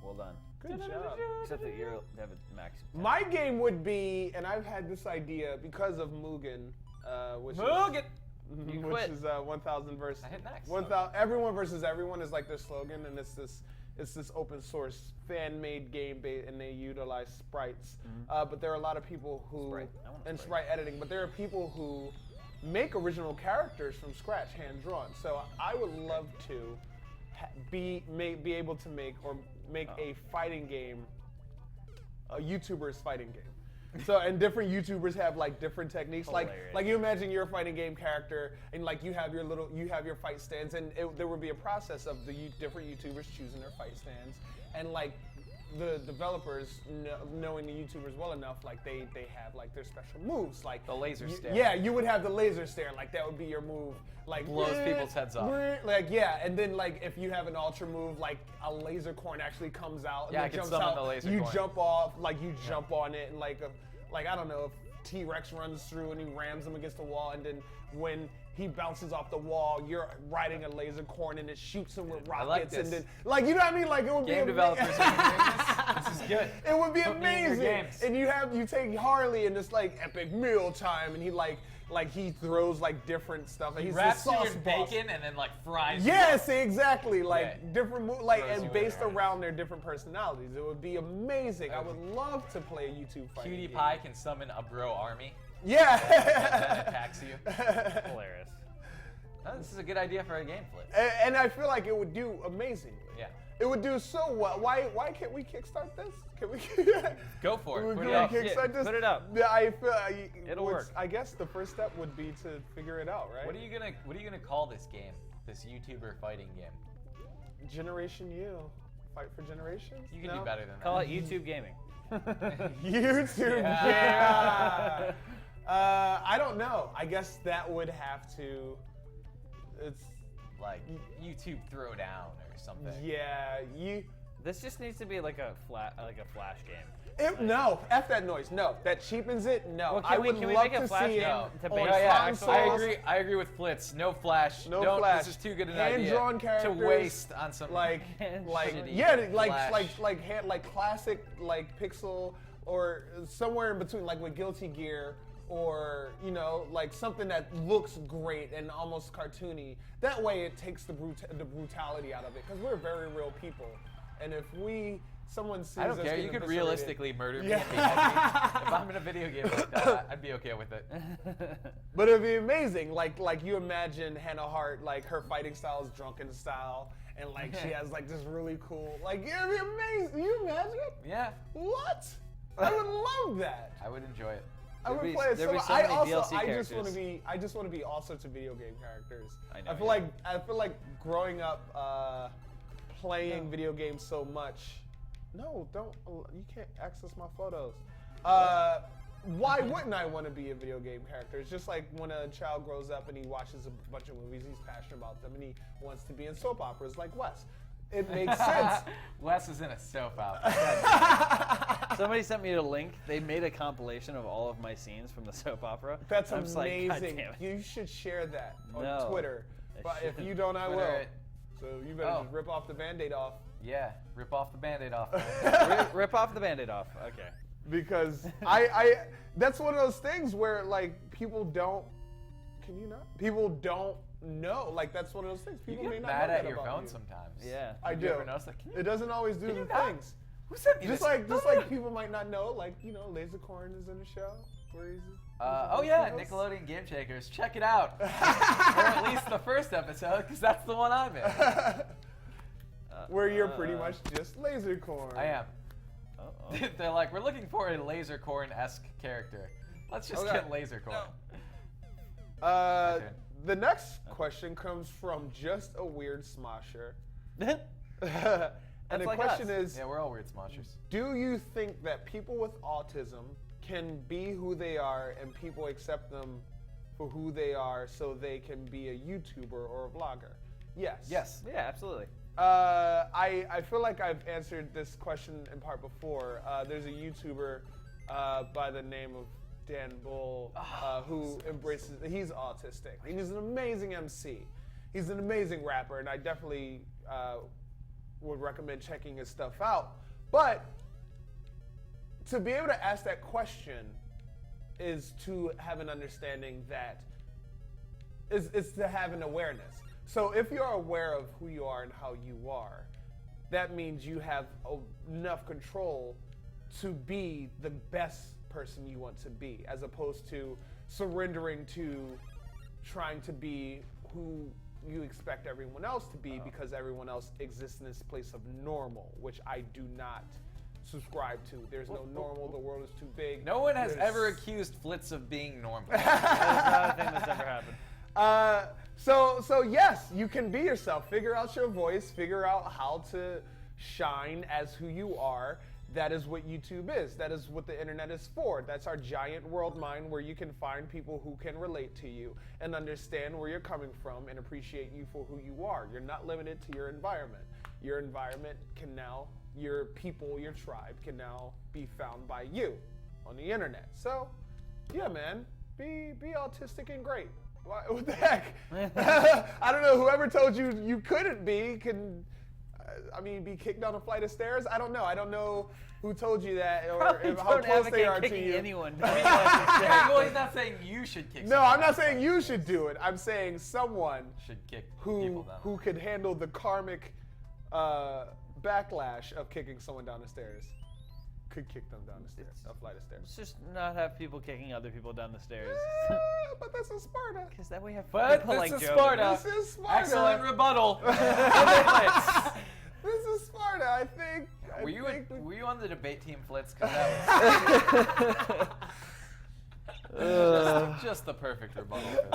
Well done. Good job. Except that you're have a max. My game would be, and I've had this idea because of Mugen, which Mugen! is, You which quit. is 1,000 versus I hit next. 1,000. Everyone versus everyone is like their slogan, and it's this open source fan-made game, and they utilize sprites. But there are a lot of people who Sprite. I want a and sprite. sprite editing. But there are people who make original characters from scratch, hand drawn. So I would love to be able to make a fighting game, a YouTuber's fighting game. So and different YouTubers have like different techniques. Like you imagine you're a fighting game character and like you have your fight stands, and there would be a process of the different YouTubers choosing their fight stands, and like the developers knowing the YouTubers well enough, like they have like their special moves, like The laser stare. Yeah, you would have the laser stare, like that would be your move, like Blows people's heads off. Like yeah, and then like if you have an ultra move, like a Lasercorn actually comes out. And Yeah, it I can jumps summon out. the You Lasercorn. jump off, like you jump on it, and like I don't know if T-Rex runs through and he rams him against the wall, and then when he bounces off the wall, you're riding a Lasercorn and it shoots him with rockets, like and this. then like you know what I mean, like it would Game be developers are doing this. This is good. It would be Put me in your amazing. games. And you take Harley and it's like epic meal time, and he like he throws like different stuff. And He he's wraps the you sauce in boss. bacon and then like fries. Yes, exactly. Like Yeah. different like Throws you and in based there. around their different personalities. It would be amazing. I would love to play a YouTube fighting Cutie game. Pie can summon a bro army that Yeah. attacks you. Hilarious. Oh, this is a good idea for a game flip. And I feel like it would do amazingly. Yeah. It would do so well. Why can't we kickstart this? Can we? Go for it. Can Put we it up. kickstart this? Put it up. Yeah, I feel It'll work. I guess the first step would be to figure it out, right? What are you gonna call this game? This YouTuber fighting game? Generation U. Fight for generations? You can No? do better than that. Call it YouTube gaming. YouTube. Yeah. Yeah. I don't know. I guess that would have to. It's Like YouTube Throwdown or something. yeah. This just needs to be like a flash game. No, F that noise. No, that cheapens it. No, Well, I can we would make love a to Flash see it game on to Oh, base yeah, consoles. I agree with Flitz. No Flash. No Don't- Flash. This is too good an Hand-drawn idea characters, to waste on some like shitty yeah, Flash. like classic like pixel or somewhere in between, like with Guilty Gear, or you know, like something that looks great and almost cartoony. That way, it takes the brutality out of it, because we're very real people, and if someone sees I don't us care. getting You could eviscerated- realistically murder me. Yeah. If I'm in a video game like that, I'd be okay with it. But it'd be amazing. Like you imagine Hannah Hart, like her fighting style is drunken style, and like she has like this really cool, like it'd be amazing. You imagine it? Yeah, What? I would love that. I would enjoy it. I would There'd be- play it there'd be so I many also, DLC I just want to characters. be, I just want to be all sorts of video game characters. I know, I feel like growing up, playing video games so much. No, don't. You can't access my photos. Why wouldn't I want to be a video game character? It's just like when a child grows up and he watches a bunch of movies, he's passionate about them, and he wants to be in soap operas like Wes. It makes sense. Wes is in a soap opera. Somebody sent me a link. They made a compilation of all of my scenes from the soap opera. That's I'm just like, God amazing. damn it. You should share that on No, Twitter. I But if shouldn't. you don't, I Twitter will. it. So you better Oh. just rip off the Band-Aid off. Yeah, rip off the Band-Aid off. Rip off the Band-Aid off. Okay. Because I that's one of those things where like people don't, can you not? People don't know. Like that's one of those things. You People may get not mad know at that your about phone you. sometimes. Yeah. I Have do. You ever noticed that? Can It doesn't always do Can the you not? things. Who sent me Just this? like people might not know, like, you know, Lasercorn is in the show. Where he's Oh yeah, Nickelodeon Game Shakers. Check it out. Or at least the first episode, because that's the one I'm in. where you're pretty much just Lasercorn. I am. Uh-oh. They're like, we're looking for a Lasercorn-esque character. Let's just Okay. get Lasercorn. The next question comes from just a weird Smosher. And the like question us. is, Yeah, we're all weird Smoshers. do you think that people with autism can be who they are and people accept them for who they are so they can be a YouTuber or a vlogger? Yes. Yes. Yeah, absolutely. I feel like I've answered this question in part before. There's a YouTuber by the name of Dan Bull who embraces. He's autistic. He's an amazing MC. He's an amazing rapper, and I definitely would recommend checking his stuff out. But to be able to ask that question is to have an understanding that is to have an awareness. So if you're aware of who you are and how you are, that means you have enough control to be the best person you want to be, as opposed to surrendering to trying to be who you expect everyone else to be because everyone else exists in this place of normal, which I do not subscribe to. There's no normal. The world is too big. No one has There's- ever accused FLitz of being normal. That's not a thing that's ever happened. So yes, you can be yourself. Figure out your voice. Figure out how to shine as who you are. That is what YouTube is. That is what the internet is for. That's our giant world mind where you can find people who can relate to you and understand where you're coming from and appreciate you for who you are. You're not limited to your environment. Your environment can now, your people, your tribe can now be found by you on the internet. So, yeah, man, be autistic and great. What the heck? I don't know. Whoever told you you couldn't be can, be kicked down a flight of stairs. I don't know. I don't know who told you that or Probably how don't close they advocate are to kicking you. anyone. Well, he's not saying you should kick. No, someone I'm not down. saying you should do it. I'm saying someone Should kick people down. who could handle the karmic backlash of kicking someone down the stairs. Could kick them down the stairs, a flight of stairs. Let's just not have people kicking other people down the stairs. But that's in Sparta. Because that we have But people this like is Joe. Sparta. This is Sparta. Excellent rebuttal. This is Sparta. I think. Were you on the debate team, FLitz? Because that was just the perfect rebuttal for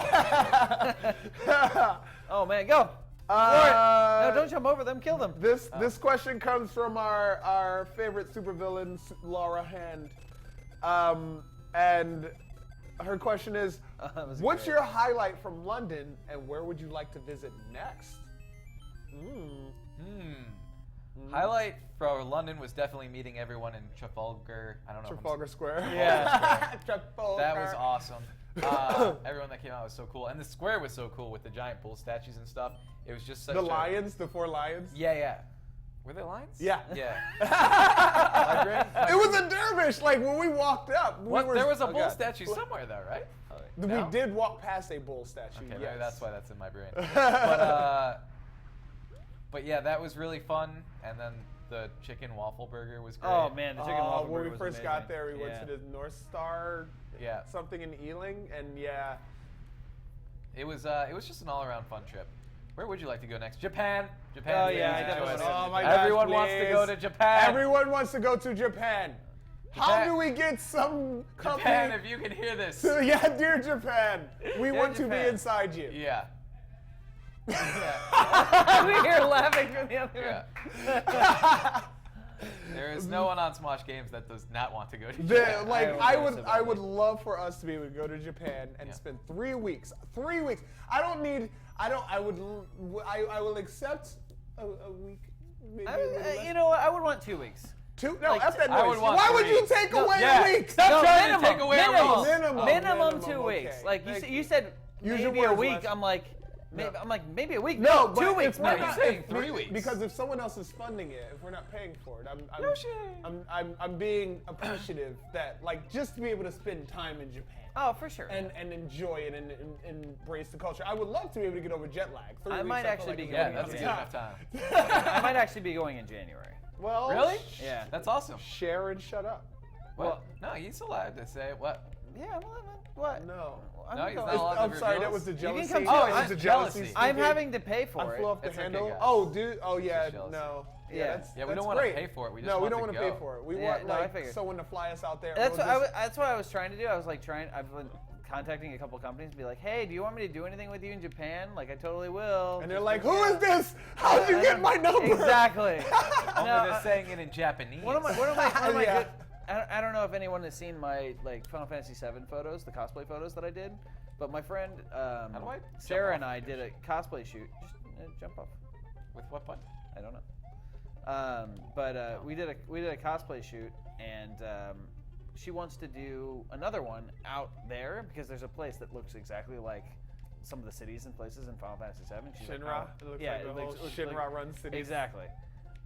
that. Oh man, go! No, don't jump over them. Kill them. This question comes from our favorite supervillain, Laura Hand, and her question is, That was what's great. your highlight from London, and where would you like to visit next? Highlight for London was definitely meeting everyone in Trafalgar. I don't know. Trafalgar Square. Yeah. Trafalgar. That was awesome. Everyone that came out was so cool, and the square was so cool with the giant bull statues and stuff. It was just such The a, lions, the 4 lions. Yeah. Were there lions? Yeah. Yeah. It was a dervish. Like when we walked up, There was a bull okay. statue somewhere though, right? We No? did walk past a bull statue. Okay, yes. maybe that's why that's in my brain. But yeah, that was really fun. And then the chicken waffle burger was great. Oh man, the chicken waffle when burger we was first amazing. got there, we went Yeah. to the North Star, Yeah. something in Ealing, and yeah. It was just an all-around fun trip. Where would you like to go next? Japan. Japan. Oh, is yeah, the I easy definitely choice. wanna go Oh my gosh, Everyone wants to go please. to Japan. Everyone wants to go to Japan. How Japan. do we get some company? Japan, if you can hear this. Yeah, dear Japan, we Dear want to be Japan. inside you. Yeah. We hear laughing from the other Yeah. room. There is no one on Smosh Games that does not want to go to The, Japan. like I I would would, go so I would badly. love for us to be able to go to Japan and Yeah. spend 3 weeks. 3 weeks. I don't need. I don't. I would. I will accept a week. Maybe a little less. You know what? I would want 2 weeks. 2? No, like, F that I noise. would want Why would 3. you take No, away yeah. a week? Stop trying minimum, to take away a minimum, week. Minimum. minimum 2 Okay. weeks. Like Thank you said, Use your maybe a words, week. Les. I'm like, No. maybe a week. No, No, but 2 if weeks. we're Maybe. not- saying if 3 weeks. Because if someone else is funding it, if we're not paying for it, No shit. I'm being appreciative that like just to be able to spend time in Japan. Oh, for sure. And enjoy it and embrace the culture. I would love to be able to get over jet lag. 3 I weeks, might feel actually like be it's Yeah, going enough that's Yeah. good enough time. I might actually be going in January. Well, Really? Yeah. That's awesome. share and shut up. Well, no, he's allowed to say what. Yeah, what? No. I'm No, he's going- not allowed to I'm sorry, reveal that us? was the can jealousy. come That too. was I'm the jealousy. jealousy. I'm speaking. having to pay for I it. flew off the It's okay, handle. guys. Oh, dude. Oh, yeah. jealousy. No. Yeah. That's, Yeah, we that's don't want to great. pay for it. We just No, we want don't to want to go. pay for it. We Yeah, want no, I like figured. someone to fly us out there. That's We'll what, just- that's what I was trying to do. I was like I've been contacting a couple companies and be like, hey, do you want me to do anything with you in Japan? Like, I totally will. And they're Just like, let me who is know." this? How'd you get my number? Exactly. Only No, they're saying it in Japanese. One of my Yeah. good, I don't know if anyone has seen my like Final Fantasy VII photos, the cosplay photos that I did, but my friend do I Sarah jump and off I the did a cosplay shoot. Just jump off. With what button? I don't know. But we did a cosplay shoot, and she wants to do another one out there because there's a place that looks exactly like some of the cities and places in Final Fantasy VII. She's like, Shinra. "Oh." It looks Yeah, like the it whole looks Shinra like- run city. Exactly.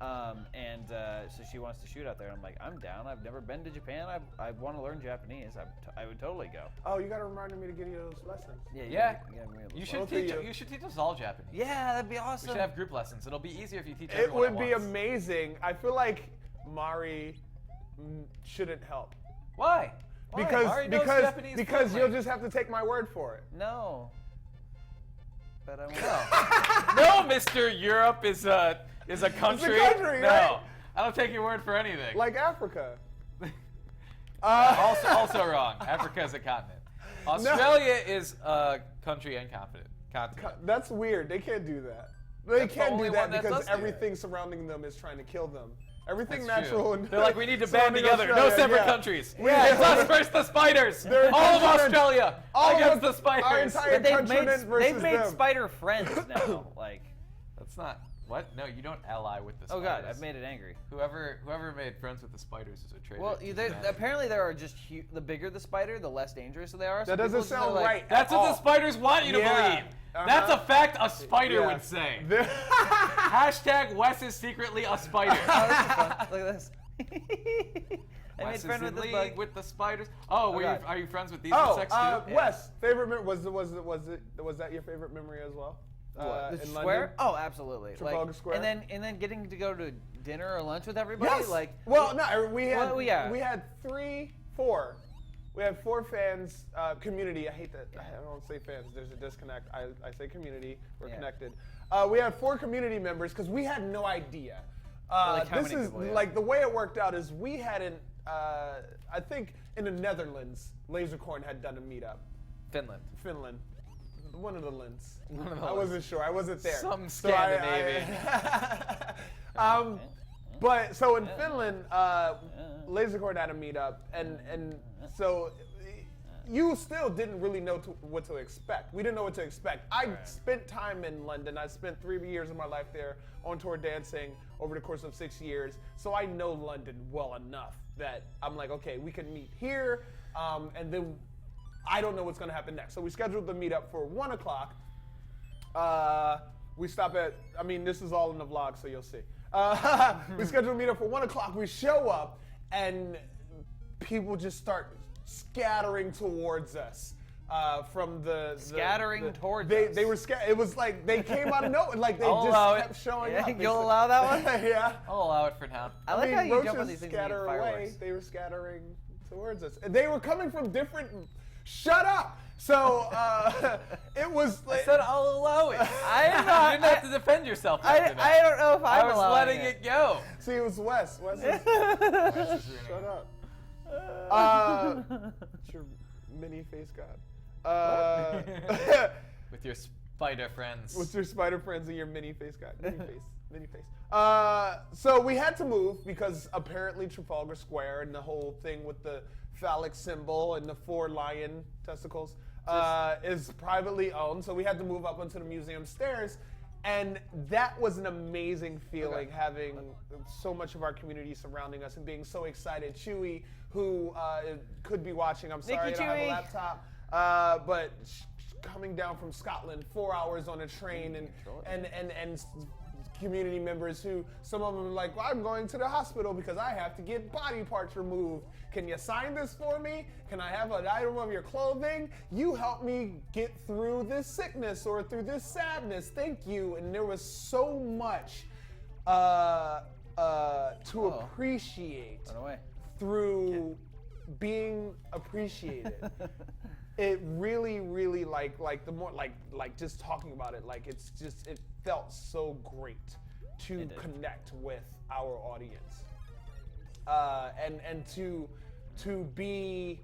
So she wants to shoot out there. And I'm like, I'm down. I've never been to Japan. I want to learn Japanese. I would totally go. Oh, you got to remind me to give you those lessons. Yeah. Yeah. You You should. should Both of teach. you. You should teach us all Japanese. Yeah, that'd be We awesome. should have group lessons. It'll be easier if you teach It everyone would be at once. amazing. I feel like Mari shouldn't help. Why? Why? Mari knows Japanese because fluently. you'll just have to take my word for it. No. But I won't. No, Mr. Europe is a country. country, no, right? I don't take your word for anything. Like Africa. also wrong. Africa is a continent. Australia is a country and continent. That's weird. They can't do that. They That's the can't only do that one that because does do that. everything surrounding them is trying to kill them. Everything That's natural. true. And They're like, we need to band surrounding together. No Australia, separate yeah. countries. Yeah. It's us versus the spiders. They're All of continent. Australia All against of the spiders. our entire But they've continent made versus them. spider friends now. Like, That's not what? No, you don't ally with the oh spiders. god, I've made it angry. Whoever made friends with the spiders is a traitor. Well, to humanity. apparently there are just the bigger the spider, the less dangerous they are. So That doesn't people just are sound like, right. That's at what all. the spiders want you to Yeah. believe. That's a fact a spider Yeah. would say. The- Hashtag Wes is secretly a spider. Oh, this is fun. Look at this. I Wes made is friend in with this league bug. with the spiders. Oh, God. are you friends with these Oh, insects too? Wes, favorite was that your favorite memory as well? What, the in square? London? Oh, absolutely. Trafalgar Square? And then getting to go to dinner or lunch with everybody. Yes. Like, Well, no, we had Well, yeah. we had four. We had 4 fans, community. I hate that. I don't say fans. There's a disconnect. I say community. We're Yeah. connected. We had 4 community members because we had no idea. Like how this many is people, yeah. like the way it worked out is we hadn't. I think in the Netherlands, Lasercorn had done a meetup. Finland. Finland. One of the Linds. One of the I Linds. wasn't sure. I wasn't there. Some So I- Scandinavian. But so in Finland, Lasercorn had a meetup, and so you still didn't really know what to expect. We didn't know what to expect. I spent time in London. I spent 3 years of my life there on tour dancing over the course of 6 years. So I know London well enough that I'm like, okay, we can meet here, and then I don't know what's gonna happen next. So we scheduled the meetup for 1 o'clock. We stop at, I mean, this is all in the vlog, so you'll see. We scheduled a meetup for 1 o'clock. We show up, and people just start scattering towards us. From Scattering towards they, us. They were it was like they came out of nowhere. Like they I'll allow just it. kept showing Yeah, up. you'll allow that one? Yeah. I'll allow it for now. I like how you roaches jump on these things and scatter get away. fireworks. They were scattering towards us. And they were coming from different. Shut up. So it was. I said I'll allow it. I am You not. didn't have to defend yourself. After that. I don't know if I I'm was allowing letting it go. See, it was Wes. Wes is, shut up. It's your mini face god. With your spider friends. With your spider friends and your mini face god. Mini face. So we had to move because apparently Trafalgar Square and the whole thing with the phallic symbol and the 4 lion testicles is privately owned. So we had to move up onto the museum stairs. And that was an amazing feeling, having so much of our community surrounding us and being so excited. Chewy, who could be watching, I'm sorry, I don't have a Chewy. laptop, but coming down from Scotland, 4 hours on a train, and community members who, some of them are like, well, I'm going to the hospital because I have to get body parts removed. Can you sign this for me? Can I have an item of your clothing? You help me get through this sickness or through this sadness. Thank you. And there was so much to appreciate Run away. through being appreciated. It really, really like the more like just talking about it, like it felt so great to connect with our audience, and to be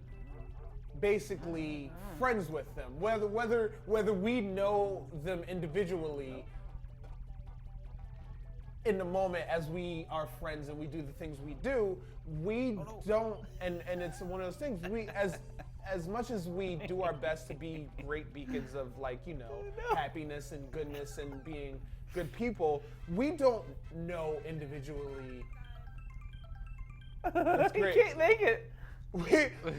basically friends with them, whether we know them individually in the moment as we are friends and we do the things we do, we don't, and it's one of those things, we as much as we do our best to be great beacons of happiness and goodness and being good people, we don't know individually. That's great. You can't make it.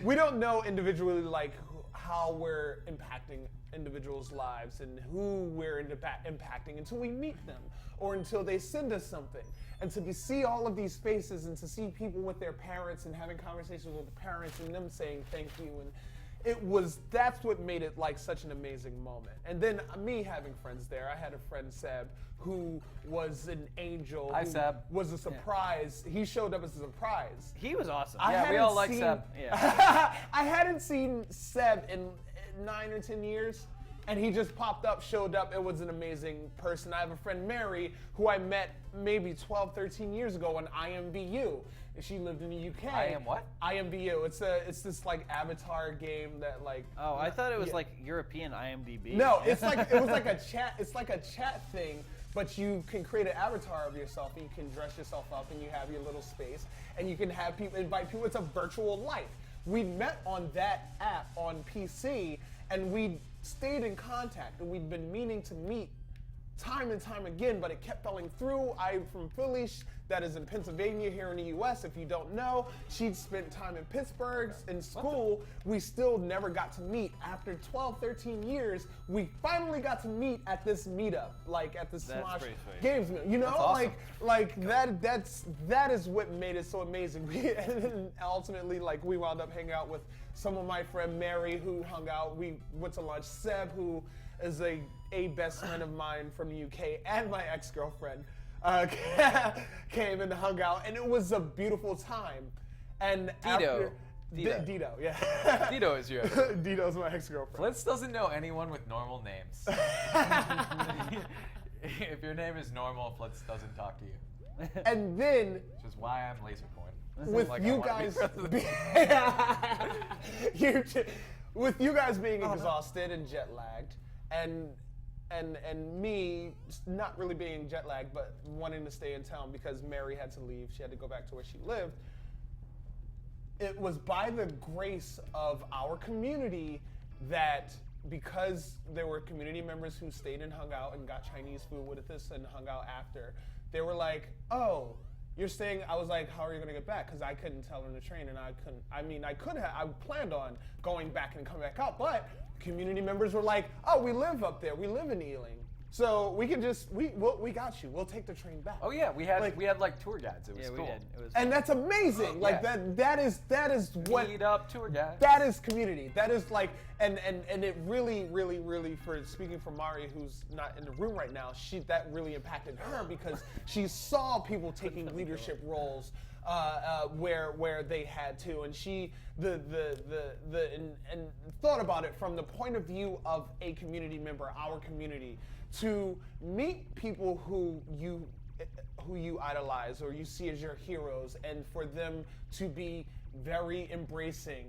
We don't know individually like how we're impacting individuals' lives and who we're impacting until we meet them or until they send us something. And to see all of these faces and to see people with their parents and having conversations with the parents and them saying thank you, and that's what made it like such an amazing moment. And then me having friends there, I had a friend, Seb, who was an angel. Hi, who Seb. Was a surprise. He showed up as a surprise. He was awesome. Yeah, we all like Seb. Yeah. I hadn't seen Seb in 9 or 10 years, and he just popped up, showed up. It was an amazing person. I have a friend, Mary, who I met maybe 12, 13 years ago on IMVU. She lived in the UK. I am what? IMVU. It's this like avatar game that like. Oh, I thought it was like European IMDb. No, it was like a chat. It's like a chat thing, but you can create an avatar of yourself, and you can dress yourself up, and you have your little space, and you can have people invite people. It's a virtual life. We met on that app on PC, and we stayed in contact, and we'd been meaning to meet time and time again, but it kept falling through. I'm from Philly, that is in Pennsylvania here in the US. If you don't know, she'd spent time in Pittsburgh in school. We still never got to meet. After 12, 13 years, we finally got to meet at this meetup, like at the Smosh Games. You know, awesome. like that is what made it so amazing. And ultimately, like we wound up hanging out with some of my friend Mary, who hung out. We went to lunch. Seb, who is a best friend of mine from the UK, and my ex-girlfriend came and hung out, and it was a beautiful time. And Dito. Dito, yeah. Dito is your Dito's my ex-girlfriend. FLitz doesn't know anyone with normal names. If your name is normal, FLitz doesn't talk to you. And then, Which is why I'm Lasercorn. with Like, you guys, with you guys being exhausted and jet lagged, and me not really being jet lagged, but wanting to stay in town because Mary had to leave. She had to go back to where she lived. It was by the grace of our community that, because there were community members who stayed and hung out and got Chinese food with us and hung out after, they were like, oh, you're staying. I was like, how are you going to get back? Because I couldn't tell them to train, and I couldn't. I mean, I could have. I planned on going back and come back out, but community members were like, oh, we live up there. We live in Ealing. So we can just, we got you. We'll take the train back. Oh yeah, we had like tour guides. It was cool. We did. It was And that's amazing. Like yeah. that is what Meet up tour guides. that is community. That is like, and it really, really, really, for speaking for Mari, who's not in the room right now, that really impacted her because she saw people taking leadership roles where they had to, and she and thought about it from the point of view of a community member, our community, to meet people who you idolize or you see as your heroes, and for them to be very embracing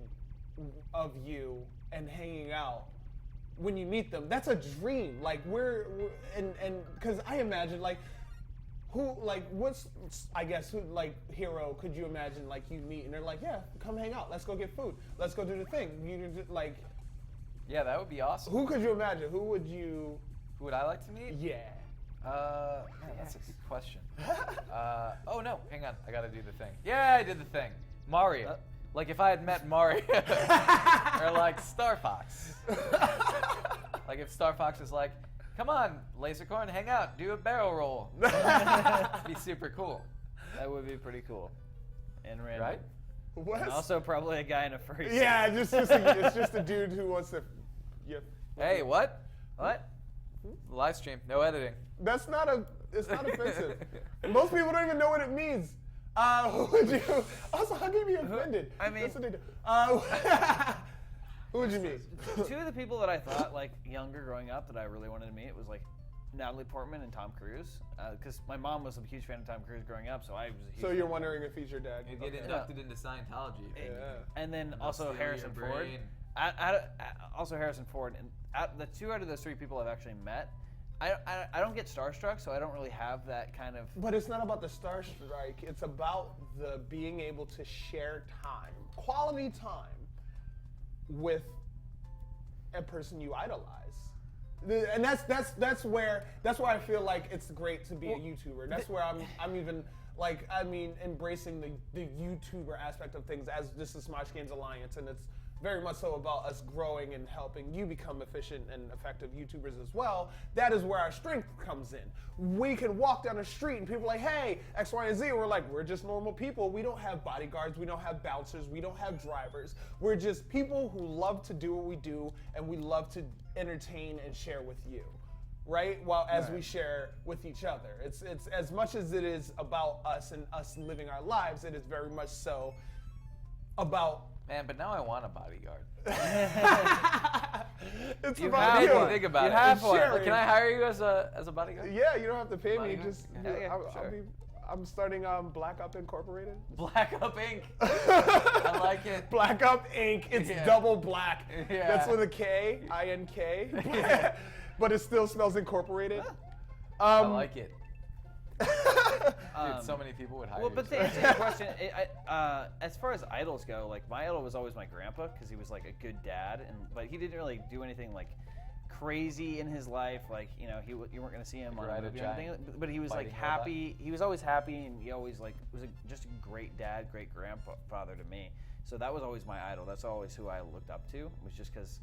of you and hanging out when you meet them. That's a dream. Like we're and because I imagine like what's hero could you imagine like you meet and they're like, yeah, come hang out, let's go get food, let's go do the thing. Yeah, that would be awesome. Who could you imagine? Who would I like to meet? Yeah. Man, that's a good question. Oh no, hang on, I gotta do the thing. Yeah, I did the thing. Mario. Like if I had met Mario, or like Star Fox. Like if Star Fox is like, come on, Lasercorn, hang out, do a barrel roll. It'd be super cool. That would be pretty cool. And random. Right? What? And also probably a guy in a furry suit. Yeah, it's just a dude who wants to. Yeah. Hey, what? What? Live stream, no editing. It's not offensive. Most people don't even know what it means. Who would you? Also, how can you be offended? I mean- That's what they do. Who would you meet? Two of the people that I thought like younger growing up that I really wanted to meet was like Natalie Portman and Tom Cruise, because my mom was a huge fan of Tom Cruise growing up, so I was a huge So fan you're of wondering if he's your dad? You get inducted into Scientology. Yeah. And then They'll also steal Harrison your Ford. brain. Also Harrison Ford, and the two out of those three people I've actually met. I don't get starstruck, so I don't really have that kind of. But it's not about the star strike. It's about the being able to share time, quality time, with a person you idolize. And that's where I feel like it's great to be a YouTuber. That's where I'm even like, I mean, embracing the YouTuber aspect of things, as this is Smosh Games Alliance, and it's very much so about us growing and helping you become efficient and effective YouTubers as well. That is where our strength comes in. We can walk down the street and people are like, hey, X, Y, and Z. We're like, we're just normal people. We don't have bodyguards. We don't have bouncers. We don't have drivers. We're just people who love to do what we do, and we love to entertain and share with you. Right? Well, as we share with each other. It's as much as it is about us and us living our lives, it is very much so about. Man, but now I want a bodyguard. It's You about have you. one. Think about You it. have one. Like, can I hire you as a bodyguard? Yeah, you don't have to pay me. Bodyguard? Just Yeah, I'm starting Black Up Incorporated. Black Up Inc. I like it. Black Up Inc. It's Yeah. double black. Yeah. That's with a K, I-N-K. But it still smells incorporated. I like it. Dude, Um, so many people would hire Well, you. but to answer your question, as far as idols go, like my idol was always my grandpa because he was like a good dad, but he didn't really do anything like crazy in his life. Like you weren't going to see him on a Ride a movie or anything. giant But he was like fighting robot. happy. He was always happy, and he always like was just a great dad, great grandfather to me. So that was always my idol. That's always who I looked up to. Was just because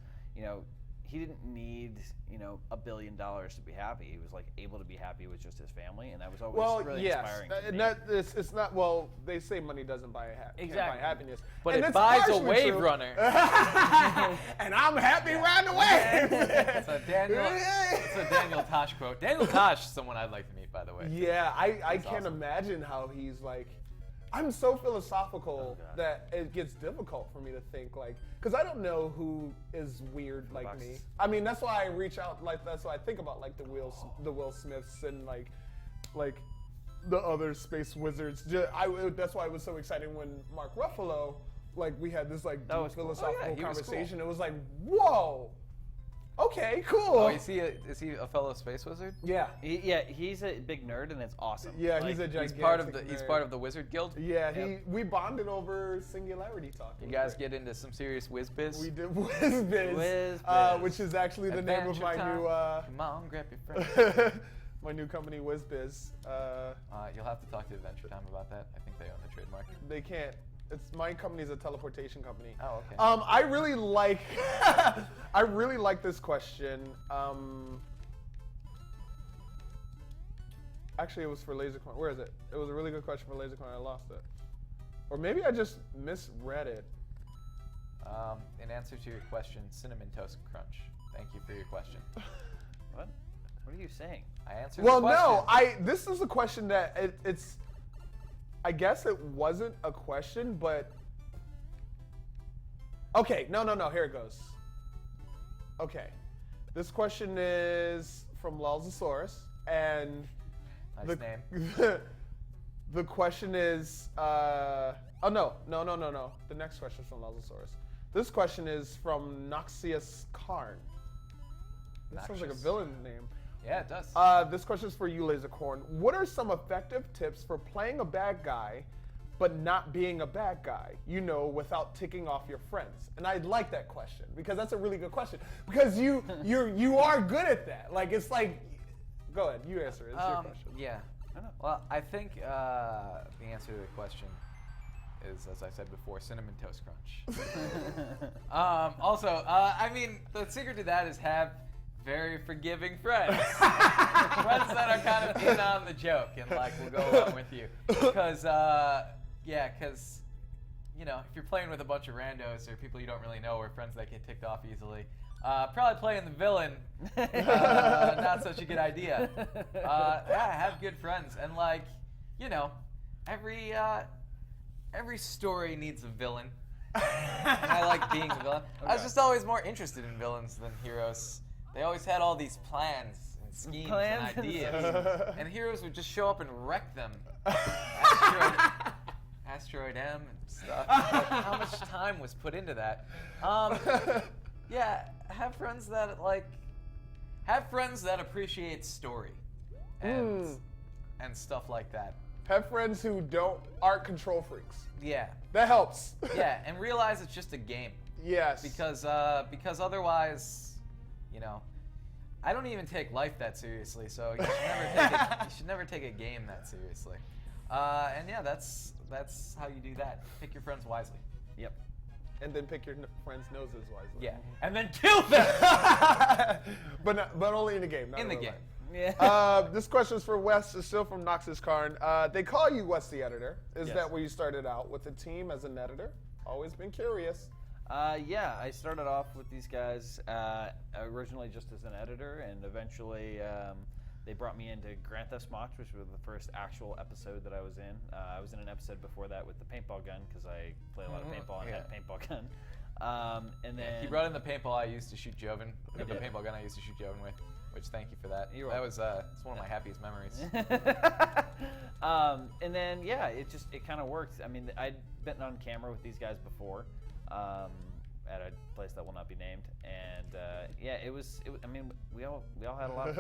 he didn't need $1 billion to be happy. He was like able to be happy with just his family, and that was always really inspiring to and me. it's not. Well, they say money doesn't buy Exactly. happiness, But and it it's buys a partially wave true. runner. And I'm happy around the way. It's a Daniel Tosh quote. Daniel Tosh is someone I'd like to meet, by the way. Yeah, I can't awesome. imagine how he's like. I'm so philosophical that it gets difficult for me to think like, because I don't know who is weird like me. I mean, that's why I reach out. Like that's why I think about like the Will Smiths and like the other space wizards. That's why it was so exciting when Mark Ruffalo, like we had this like That deep was cool. philosophical Oh, yeah, he was conversation. cool. It was like, whoa, okay, cool. Oh, is he a fellow space wizard? Yeah. He's a big nerd, and it's awesome. Yeah, Like, he's a gigantic He's nerd. part of the Wizard Guild. Yeah, Yep. we bonded over Singularity Talk. You guys get into some serious whiz biz? We did WizBiz, WizBiz. which is actually the name of Adventure my time. new Come on, grab your friend. my new company, WizBiz. You'll have to talk to Adventure Time about that. I think they own the trademark. They can't. It's my company is a teleportation company. Oh, okay. I really like I really like this question. Actually, it was for Lasercorn. Where is it? It was a really good question for Lasercorn. I lost it, or maybe I just misread it. In answer to your question, Cinnamon Toast Crunch. Thank you for your question. What? What are you saying? I answered Well, the question. no, this is a question that it's. I guess it wasn't a question, but. Okay, no. Here it goes. Okay, this question is from Lalzasaurus, and Nice name. the question is. Oh no. The next question is from Lalzasaurus. This question is from Noxious Karn. That sounds like a Noxious. villain name. Yeah, it does. This question is for you, Lasercorn. What are some effective tips for playing a bad guy, but not being a bad guy? Without ticking off your friends. And I like that question because that's a really good question. Because you are good at that. Like it's like, go ahead, you answer it. It's your question. Yeah. Well, I think the answer to the question is, as I said before, Cinnamon Toast Crunch. Also, I mean, the secret to that is have very forgiving friends. Friends that are kind of in on the joke and like will go along with you. Because, if you're playing with a bunch of randos or people you don't really know or friends that get ticked off easily, probably playing the villain, not such a good idea. Have good friends and every story needs a villain. I like being the villain. I was just always more interested in villains than heroes. They always had all these plans and schemes and ideas, and heroes would just show up and wreck them. Asteroid M and stuff. Like, how much time was put into that? Yeah, have friends that appreciate story and stuff like that. Have friends who aren't control freaks. Yeah. That helps. Yeah, and realize it's just a game. Yes. Because otherwise, you know, I don't even take life that seriously, so you should never take a game that seriously. And yeah, that's how you do that. Pick your friends wisely. Yep. And then pick your friends' noses wisely. Yeah. And then kill them. but only in the game. Not In the real game. life. Yeah. This question is for Wes. It's still from Noxus Karn. They call you Wes the Editor. Is Yes. that where you started out with the team as an editor? Always been curious. Yeah, I started off with these guys originally just as an editor, and eventually they brought me into Grand Theft Smosh, which was the first actual episode that I was in. I was in an episode before that with the paintball gun because I play a lot of paintball and had a paintball gun. And then He brought in the paintball I used to shoot Joven. The did. paintball gun I used to shoot Joven with. Which, thank you for that. You're That welcome. was it's one of my happiest memories. And then yeah, it kind of worked. I mean, I'd been on camera with these guys before at a place that will not be named, and yeah, it was. I mean, we all had a lot of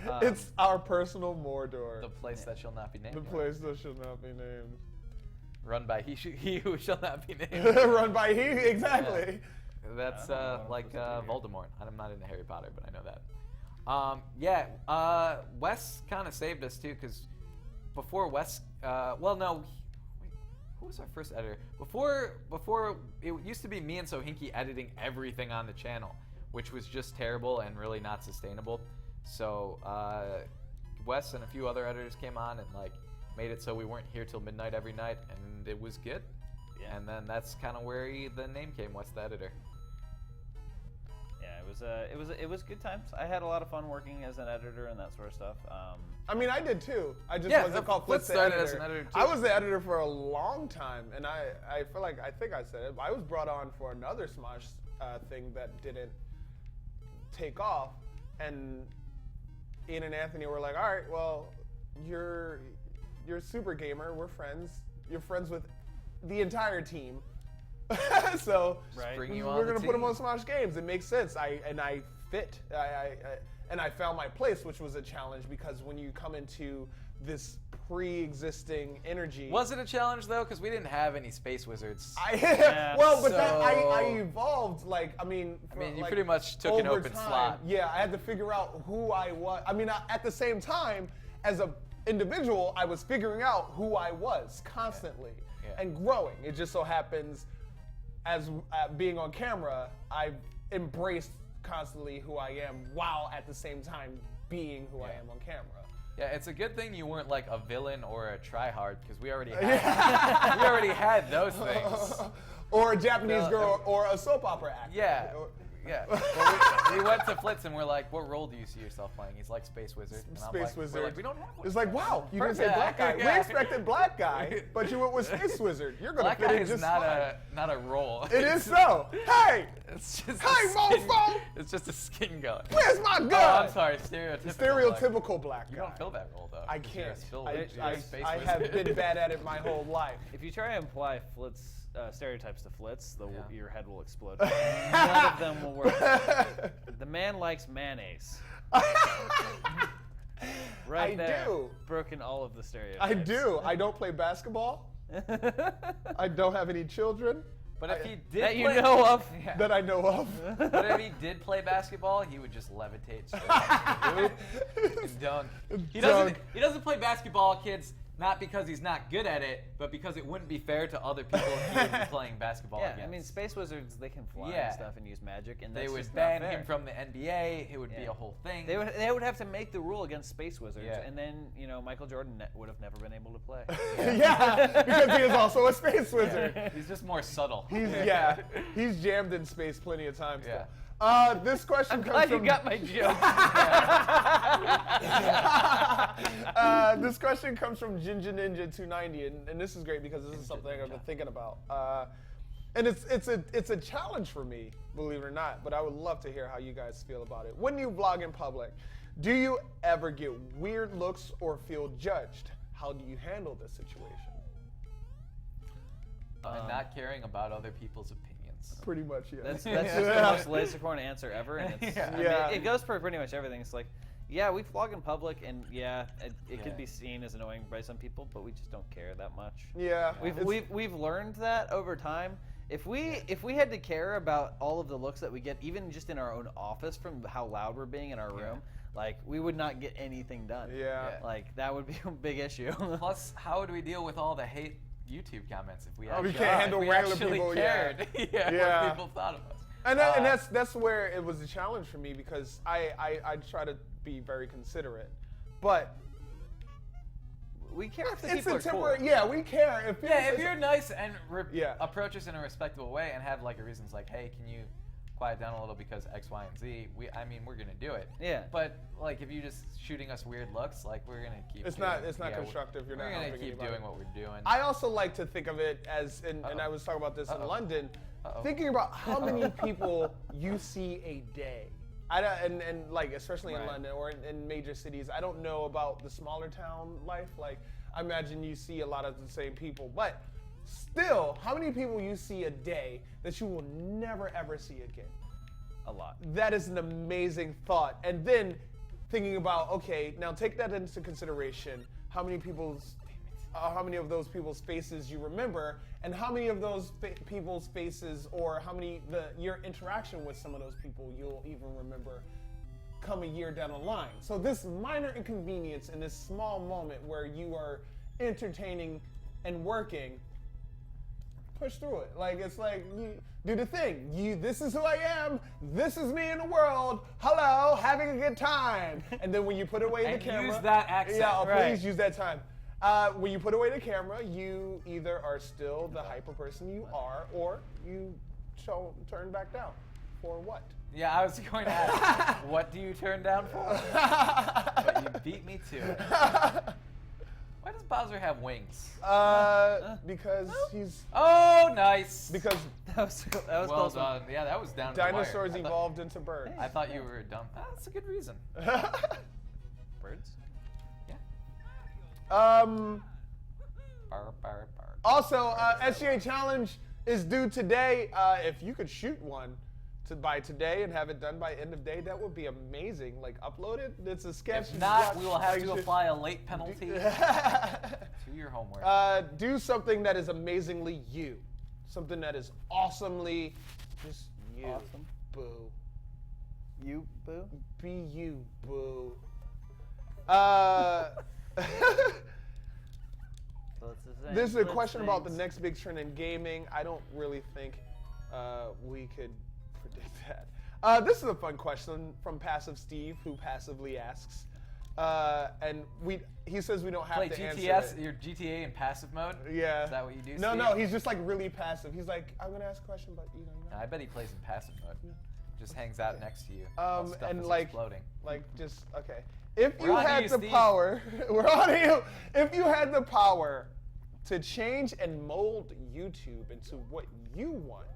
fun. It's our personal Mordor. The place that shall not be named. The place that shall not be named. Run by he who shall not be named. Run by he, exactly. That's I don't know what I'm like supposed to do Voldemort. I'm not into Harry Potter, but I know that. Wes kind of saved us too, because before Wes, well, no, wait, who was our first editor? Before it used to be me and Sohinki editing everything on the channel, which was just terrible and really not sustainable. So Wes and a few other editors came on and like made it so we weren't here till midnight every night, and it was good. Yeah. And then that's kind of where the name came, Wes the Editor. Yeah, it was good times. I had a lot of fun working as an editor and that sort of stuff. I mean, I did too. I just Yeah, wasn't called FLitz FLitz the started editor. as an editor, too. I was the editor for a long time, and I feel like I think I said it. I was brought on for another Smosh thing that didn't take off, and Ian and Anthony were like, "All right, well, you're a super gamer. We're friends. You're friends with the entire team." So Right. Bring you we're on gonna the put them team. on Smosh Games. It makes sense. I fit. And I found my place, which was a challenge because when you come into this pre-existing energy, Was it a challenge though? Because we didn't have any space wizards. well, but that, I So- evolved. Like I mean, you like, pretty much took an over open time, slot. Yeah, I had to figure out who I was. I mean, at the same time, as a individual, I was figuring out who I was constantly Yeah. and growing. It just so happens, as being on camera, I've embraced constantly who I am while at the same time being who I Yeah. am on camera. Yeah, it's a good thing you weren't like a villain or a tryhard, because we already had we already had those things. Or a Japanese No, girl, or a soap opera actor. Yeah. Or- Yeah. Well, we went to FLitz and we're like, what role do you see yourself playing? He's like Space Wizard. And I'm Space like, we're Wizard. like, we don't have one. It's like, wow, you didn't say Yeah. black guy. We Yeah. expected black guy, but you went with Space Wizard. You're gonna Black fit guy in is just not fine. not a role. It is so. Hey, It's just Hey, a skin, mofo! It's just a skin gun. where's my gun? Oh, I'm sorry. Stereotypical. Stereotypical black guy. You don't fill that role though. I 'cause you're a can't. spill- I, you're a I, Space I Wizard. have been bad at it my whole life. If you try and apply Flitz stereotypes to Flitz, Yeah. your head will explode. None of them will work. The man likes mayonnaise. Right I there. do. Broken all of the stereotypes. I do. I don't play basketball. I don't have any children But if he did That you play- know of. Yeah. that I know of. But if he did play basketball, he would just levitate straight off the hoop and dunk. Dunk. He doesn't play basketball, kids, not because he's not good at it, but because it wouldn't be fair to other people he would be playing basketball Yeah, against. I mean, space wizards, they can fly Yeah. and stuff and use magic, and they that's would just ban not fair. him from the NBA. It would be Yeah. a whole thing. They would have to make the rule against space wizards, Yeah. and then Michael Jordan would have never been able to play. Yeah, because he is also a space wizard. He's just more subtle. He's jammed in space plenty of times. Yeah. This question I'm comes glad from you got my joke. this question comes from Jinja Ninja 290, and this is great because this is something I've been thinking about. And it's a challenge for me, believe it or not. But I would love to hear how you guys feel about it. When you vlog in public, do you ever get weird looks or feel judged? How do you handle this situation? And not caring about other people's opinions. Pretty much, yeah. That's just the most Lasercorn answer ever, and it's, Yeah. I mean, Yeah. it goes for pretty much everything. It's like, yeah, we vlog in public, and yeah, it could Yeah. be seen as annoying by some people, but we just don't care that much. Yeah. We've learned that over time. If we had to care about all of the looks that we get, even just in our own office from how loud we're being in our room, like we would not get anything done. Yeah. Like that would be a big issue. Plus, how would we deal with all the hate YouTube comments if we we actually, can't handle if we regular actually people, cared Yeah. what people thought of us? And that's where it was a challenge for me because I try to be very considerate, but we care if the it's people a are cool. temporary. Yeah, we care. If Yeah, if you're nice and Yeah. approach us in a respectable way and have like a reasons like, hey, can you quiet down a little because X, Y, and Z? We're gonna do it. Yeah. But like, if you're just shooting us weird looks, like we're gonna keep. It's doing, not yeah, constructive. You're we're not gonna helping keep anybody. doing what we're doing. I also like to think of it as, and I was talking about this in London, thinking about how many people you see a day. And like, especially in Right. London or in major cities, I don't know about the smaller town life. Like, I imagine you see a lot of the same people, but still, how many people you see a day that you will never ever see again? A lot. That is an amazing thought. And then thinking about, okay, now take that into consideration. How many of those people's faces you remember, and how many of those people's faces, or how many your interaction with some of those people you'll even remember come a year down the line. So this minor inconvenience in this small moment where you are entertaining and working, push through it. Like, it's like, you do the thing. This is who I am. This is me in the world. Hello, having a good time. And then when you put away And the camera, use that accent. Yeah, Right. please use that time. When you put away the camera, you either are still the hyper person you are, or you turn back down. For what? Yeah, I was going to ask, what do you turn down for? But you beat me to it. Why does Bowser have wings? Because he's Oh, nice. because That was well close one. done. Yeah, that was down to the wire. dinosaurs I thought- evolved into birds. I thought you were dumb. That's a good reason. Birds. Yeah. Um. Bar, bar, bar. Also, SGA challenge is due today. If you could shoot one by today and have it done by end of day, that would be amazing. Like, upload it. It's a sketch. If not, we will have to apply a late penalty to your homework. Do something that is amazingly you. Something that is awesomely just you. Awesome. Boo. You boo. Be you, boo. So it's the same. This is a Split question about the things. next big trend in gaming. I don't really think we could predict that. This is a fun question from Passive Steve, who passively asks. And he says we don't have Play to answer GTS, it. your GTA in passive mode? Yeah. Is that what you do, No, Steve? no, he's just like really passive. He's like, I'm gonna ask a question, but you know. I bet he plays in passive mode. Just hangs out next to you. Um, while stuff and is like, exploding. just okay. If We're you on to had you, the Steve. power, we're on to you. If you had the power to change and mold YouTube into what you want,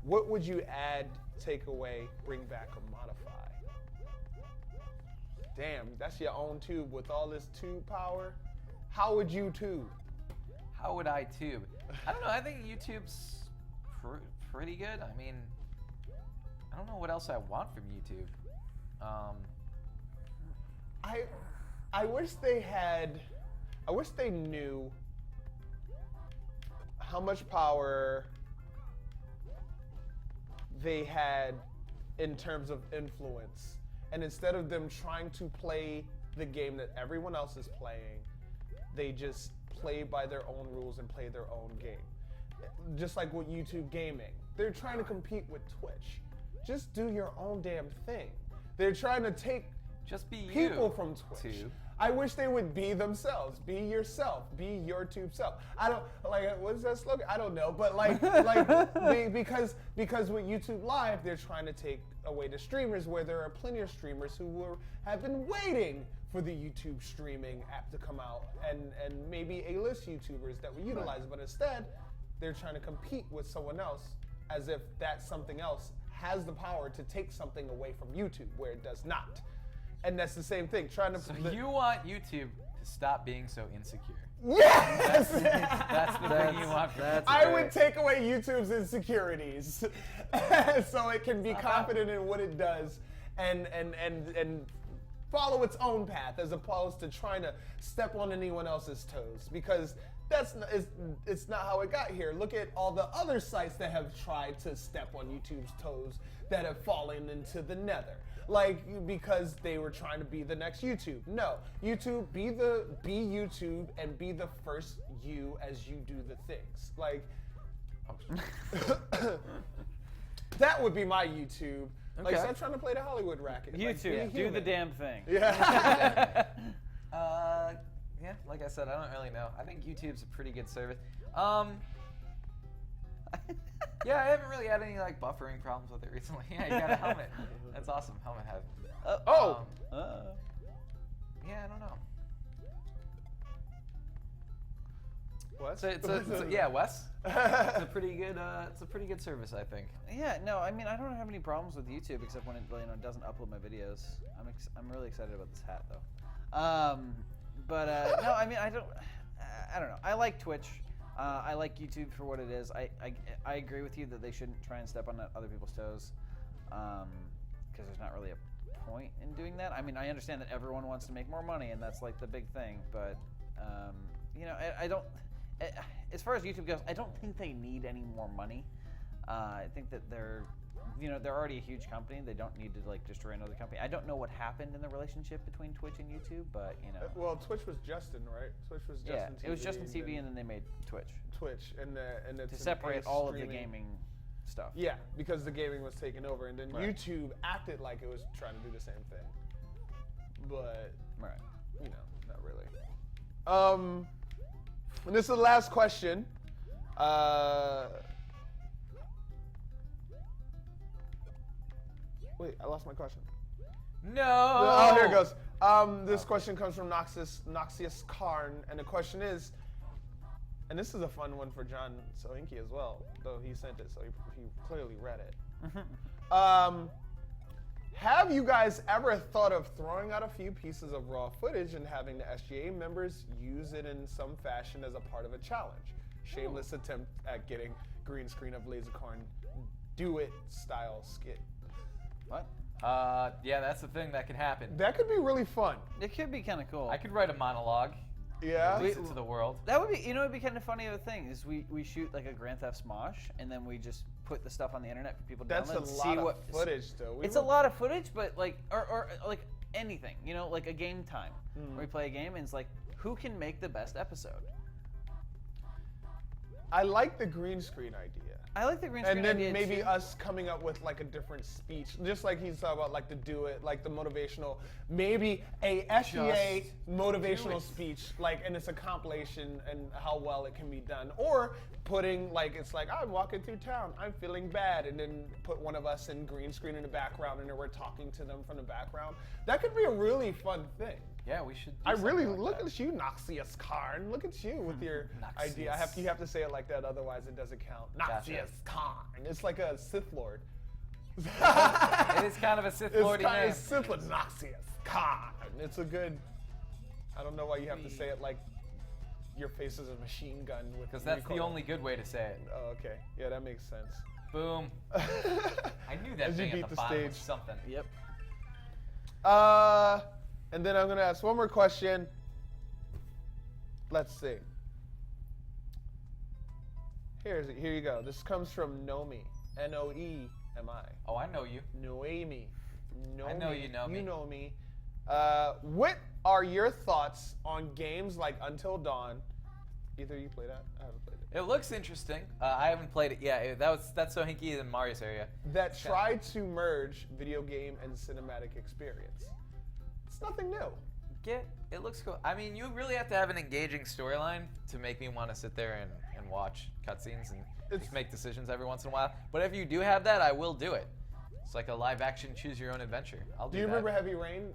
what would you add, take away, bring back, or modify? Damn, that's your own tube with all this tube power. How would you tube? How would I tube? I don't know. I think YouTube's pretty good. I mean, I don't know what else I want from YouTube. I wish they knew how much power they had in terms of influence. And instead of them trying to play the game that everyone else is playing, they just play by their own rules and play their own game. Just like with YouTube gaming. They're trying to compete with Twitch. Just do your own damn thing. They're trying to take Just be people you, from Twitch. too. I wish they would be themselves. Be yourself. Be your tube self. I don't like what's that slogan? I don't know, but because with YouTube Live, they're trying to take away the streamers, where there are plenty of streamers who have been waiting for the YouTube streaming app to come out, and maybe A-list YouTubers that would utilize it, but instead, they're trying to compete with someone else as if that something else has the power to take something away from YouTube, where it does not. And that's the same thing. So you want YouTube to stop being so insecure? Yes! That's the thing you want. I would take away YouTube's insecurities, so it can be confident in what it does, and follow its own path, as opposed to trying to step on anyone else's toes, because it's not how it got here. Look at all the other sites that have tried to step on YouTube's toes that have fallen into the nether. Like, because they were trying to be the next YouTube. No, YouTube, be YouTube and be the first you as you do the things. Like, that would be my YouTube. Like, stop trying to play the Hollywood racket. YouTube, like, do the damn thing. Yeah. Yeah, like I said, I don't really know. I think YouTube's a pretty good service. Yeah, I haven't really had any like buffering problems with it recently. Yeah, you got a helmet. That's awesome. Helmet has. Yeah, I don't know. What? So yeah, Wes. It's a pretty good. It's a pretty good service, I think. Yeah, no, I mean, I don't have any problems with YouTube except when it doesn't upload my videos. I'm really excited about this hat though. No, I mean, I don't know. I like Twitch. I like YouTube for what it is. I agree with you that they shouldn't try and step on other people's toes, because there's not really a point in doing that. I mean, I understand that everyone wants to make more money, and that's like the big thing. But you know, I don't. As far as YouTube goes, I don't think they need any more money. I think that they're already a huge company. They don't need to like destroy another company. I don't know what happened in the relationship between Twitch and YouTube, but you know. Well, Twitch was Justin, right? Twitch was Justin TV. Yeah, it was Justin TV, and then they made Twitch. And to separate all of the gaming stuff. Yeah, because the gaming was taken over, and then YouTube acted like it was trying to do the same thing. But you know, not really. And this is the last question. Wait, I lost my question. No. Oh, here it goes. This question comes from Noxious Karn, and the question is, and this is a fun one for John Sohinki as well, though he sent it, so he clearly read it. Have you guys ever thought of throwing out a few pieces of raw footage and having the SGA members use it in some fashion as a part of a challenge? Shameless attempt at getting green screen of Lasercorn do it style skit. What? Yeah, that's the thing that could happen. That could be really fun. It could be kind of cool. I could write a monologue. Yeah. Release it to the world. That would be, it'd be kind of funny of a thing is we shoot like a Grand Theft Smosh, and then we just put the stuff on the internet for people to That's download a and lot see of what footage, though. It's a lot of footage, but like, or like anything, like a game time where we play a game, and it's like, who can make the best episode? I like the green screen idea. I like the green screen idea. And idea then maybe too. us coming up with like a different speech, just like he's talking about, like the do it, like the motivational, maybe a SGA motivational speech, like, and it's a compilation and how well it can be done. Or putting like, it's like, I'm walking through town, I'm feeling bad, and then put one of us in green screen in the background, and then we're talking to them from the background. That could be a really fun thing. Yeah, we should. I really look at you, Noxious Karn. Look at you with your idea. You have to say it like that, otherwise it doesn't count. Noxious Karn. It's like a Sith Lord. It is kind of a Sith Lord name. It's Sith Lord, Noxious Karn. It's a good. I don't know why you have to say it like your face is a machine gun with. Because that's the only good way to say it. Oh, okay. Yeah, that makes sense. Boom. I knew that As you thing beat at the the bottom stage. was something. Yep. And then I'm gonna ask one more question. Let's see. Here you go. This comes from Nomi. Noemi. Oh, I know you. Noemi. I know you know me. You know me. What are your thoughts on games like Until Dawn? Either you play that? I haven't played it. It looks interesting. I haven't played it. Yeah, that's Sohinki in Mario's area. That tried to merge video game and cinematic experience. It's nothing new. It looks cool. I mean, you really have to have an engaging storyline to make me want to sit there and watch cutscenes and just make decisions every once in a while. But if you do have that, I will do it. It's like a live-action choose-your-own adventure. I'll do Do you that. remember Heavy Rain?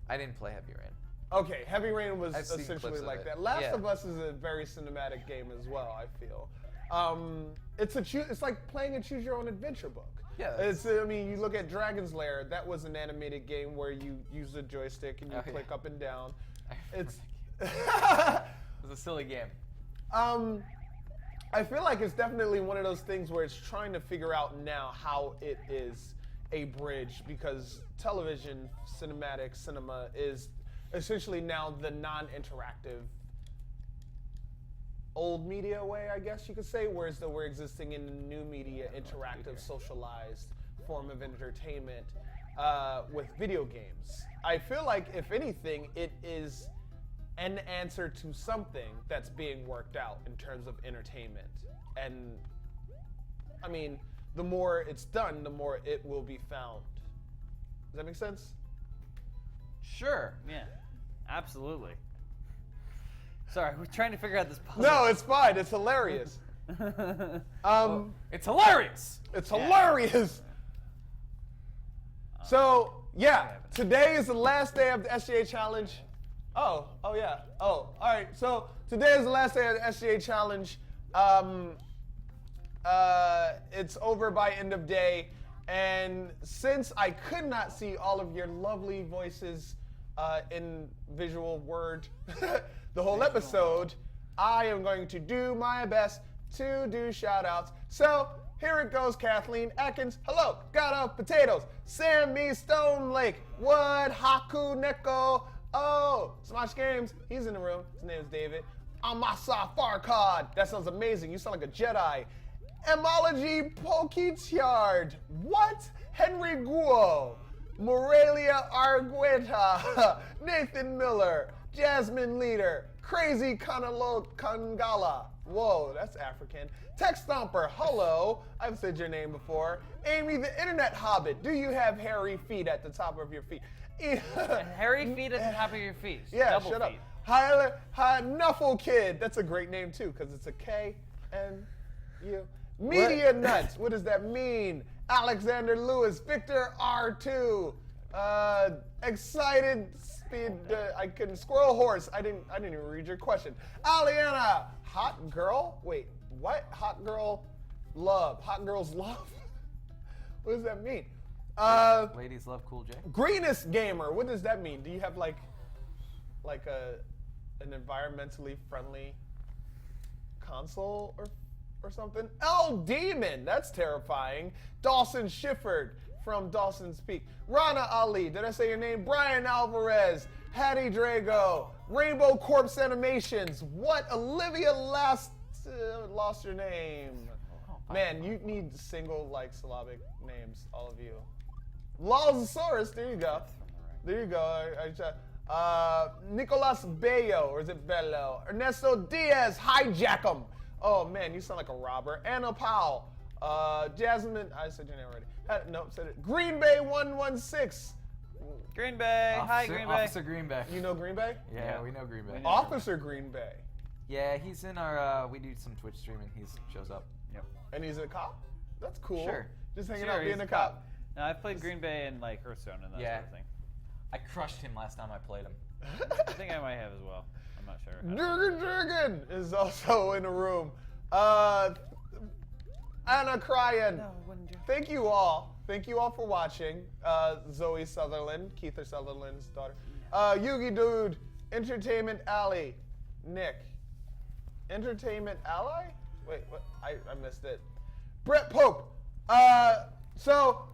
I didn't play Heavy Rain. Okay, Heavy Rain was I've seen essentially clips of like it. that. Last Yeah. of Us is a very cinematic game as well, I feel. It's like playing a choose-your-own adventure book. Yeah, I mean, you look at Dragon's Lair. That was an animated game where you use a joystick and you Oh, click yeah. up and down. It's It was a silly game. I feel like it's definitely one of those things where it's trying to figure out now how it is a bridge, because television, cinema is essentially now the non-interactive old media way, I guess you could say, whereas we're existing in the new media, interactive, socialized form of entertainment with video games. I feel like, if anything, it is an answer to something that's being worked out in terms of entertainment. And, I mean, the more it's done, the more it will be found. Does that make sense? Sure. Yeah, absolutely. Sorry, we're trying to figure out this puzzle. No, it's fine. It's hilarious. It's hilarious. It's hilarious. So, yeah, today is the last day of the SGA challenge. Oh yeah. Oh, all right. So today is the last day of the SGA challenge. It's over by end of day, and since I could not see all of your lovely voices in visual word the whole episode, I am going to do my best to do shout-outs. So here it goes. Kathleen Atkins, hello. Got potatoes. Sammy Stone Lake. What? Haku Neko. Oh, Smosh Games. He's in the room. His name is David. Amasa Farcod. That sounds amazing. You sound like a Jedi. Emology Poketiard. What? Henry Guo. Morelia Argueta. Nathan Miller. Jasmine Leader. Crazy Kangala. Whoa, that's African. Tech Stomper, hello. I've said your name before. Amy the Internet Hobbit. Do you have hairy feet at the top of your feet? Hairy feet at the top of your feet. Yeah, Double shut feet. up. Nuffle Kid. That's a great name too, because it's a K and U. Media Nuts. What does that mean? Alexander Lewis. Victor R2. Excited Speed. I couldn't. Squirrel Horse. I didn't even read your question. Aliana. Hot Girl. Wait. What? Hot Girl Love. Hot Girls Love. What does that mean? Ladies love Cool J. Greenest Gamer. What does that mean? Do you have like an environmentally friendly console or something? El Demon. That's terrifying. Dawson Shifford from Dawson's Peak. Rana Ali. Did I say your name? Brian Alvarez. Hattie Drago. Rainbow Corpse Animations. What? Olivia lost your name. Man, you need single syllabic names, all of you. Lozosaurus, there you go. There you go. Nicolas Bello, or is it Bello? Ernesto Diaz, hijack him. Oh man, you sound like a robber. Anna Powell. Jasmine, I said your name already. Nope, said it. Green Bay 116. Green Bay. Hi, Green Bay. Officer Green Bay. You know Green Bay? Yeah, we know Green Bay. Officer Green Bay. Yeah, he's in our. We do some Twitch streaming. He shows up. Yep. And he's a cop? That's cool. Sure. Just hanging Sure, out being he's a a cop. No, I've played Green Bay and Hearthstone and that Yeah. sort of thing. I crushed him last time I played him. I think I might have as well. I'm not sure. Jurgen is also in the room. Anna Cryan. No, wouldn't you? Thank you all. Thank you all for watching. Zoe Sutherland, Keitha Sutherland's daughter. Yugi Dude, Entertainment Alley, Nick. Entertainment Ally? Wait, what? I missed it. Brett Pope. So,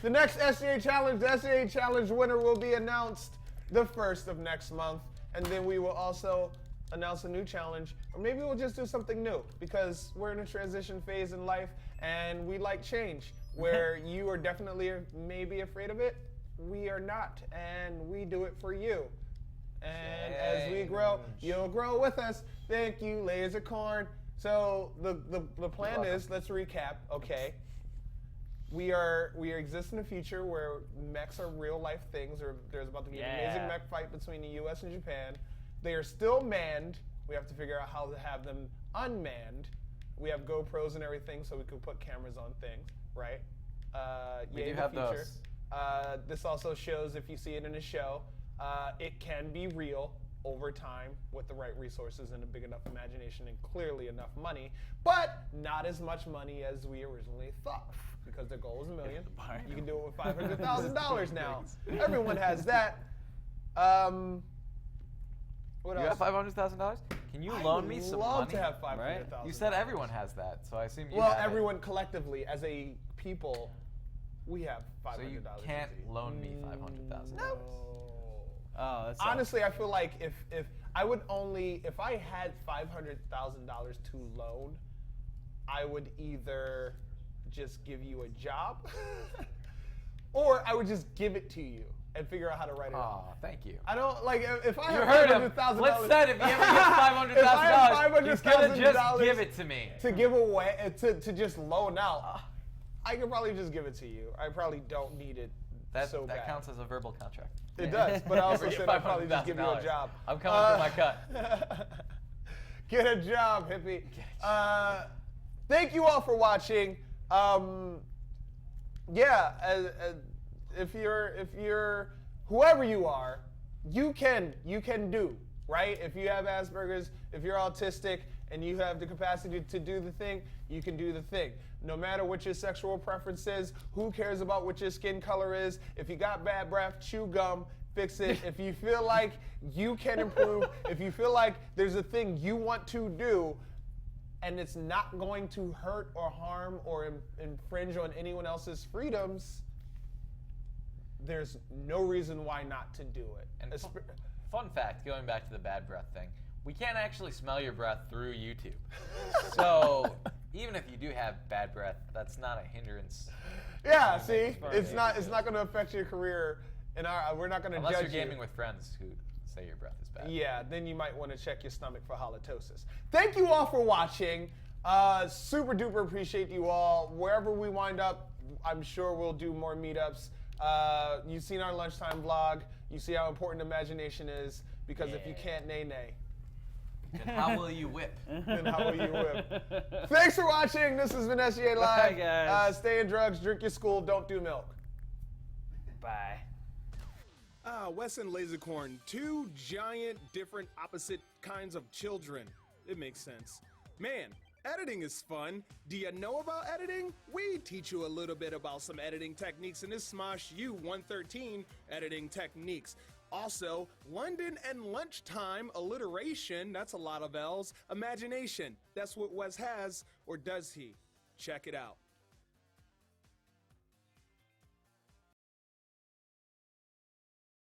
the next SGA Challenge, the SGA Challenge winner will be announced the 1st of next month. And then we will also announce a new challenge. Or maybe we'll just do something new, because we're in a transition phase in life and we like change. Where you are definitely maybe afraid of it, we are not. And we do it for you. And as we grow, you'll grow with us. Thank you, Lasercorn. So the plan is, let's recap, okay? we exist in a future where mechs are real life things. Or there's about to be an amazing mech fight between the U.S. and Japan. They are still manned. We have to figure out how to have them unmanned. We have GoPros and everything, so we could put cameras on things, right? We do have those. This also shows, if you see it in a show, it can be real over time with the right resources and a big enough imagination and clearly enough money, but not as much money as we originally thought, because the goal was $1 million. You can do it with $500,000 now. Everyone has that. What You else? have $500,000? Can you loan me some I'd love money? to have $500,000. You said everyone has that, so I assume you Well, have it. everyone collectively, as a people, we have $500,000. So you can't loan me $500,000. No. Oh, that's Honestly, I feel like if I had $500,000 to loan, I would either just give you a job, or I would just give it to you and figure out how to write it off. Aw, thank you. I don't like if I You have heard him. $500,000. Let's said if he ever gets $500,000, he's gonna just give it to me. To give away, to just loan out, I could probably just give it to you. I probably don't need it so bad. That counts as a verbal contract. It does, but I also Never get said I'd probably just give you a $500,000. job. I'm coming for my cut. Get a job, hippie. Thank you all for watching. If you're whoever you are, you can do, right? If you have Asperger's, if you're autistic and you have the capacity to do the thing, you can do the thing. No matter what your sexual preference is, who cares about what your skin color is? If you got bad breath, chew gum, fix it. If you feel like you can improve, if you feel like there's a thing you want to do and it's not going to hurt or harm or infringe on anyone else's freedoms, there's no reason why not to do it. And fun fact, going back to the bad breath thing, we can't actually smell your breath through YouTube. So even if you do have bad breath, that's not a hindrance. Yeah, see, it's not going to affect your career, and we're not going to judge you. Unless you're gaming with friends who say your breath is bad. Yeah, then you might want to check your stomach for halitosis. Thank you all for watching. Super duper appreciate you all. Wherever we wind up, I'm sure we'll do more meetups. You've seen our lunchtime vlog. You see how important imagination is, because if you can't nay. Then how will you whip? Then how will you whip? Thanks for watching. This has been SGA Live. Bye, guys. Stay in drugs, drink your school, don't do milk. Bye. Wes and Lasercorn, two giant, different, opposite kinds of children. It makes sense. Man, editing is fun. Do you know about editing? We teach you a little bit about some editing techniques in this Smosh U113 editing techniques. Also, London and lunchtime alliteration, that's a lot of L's. Imagination, that's what Wes has, or does he? Check it out.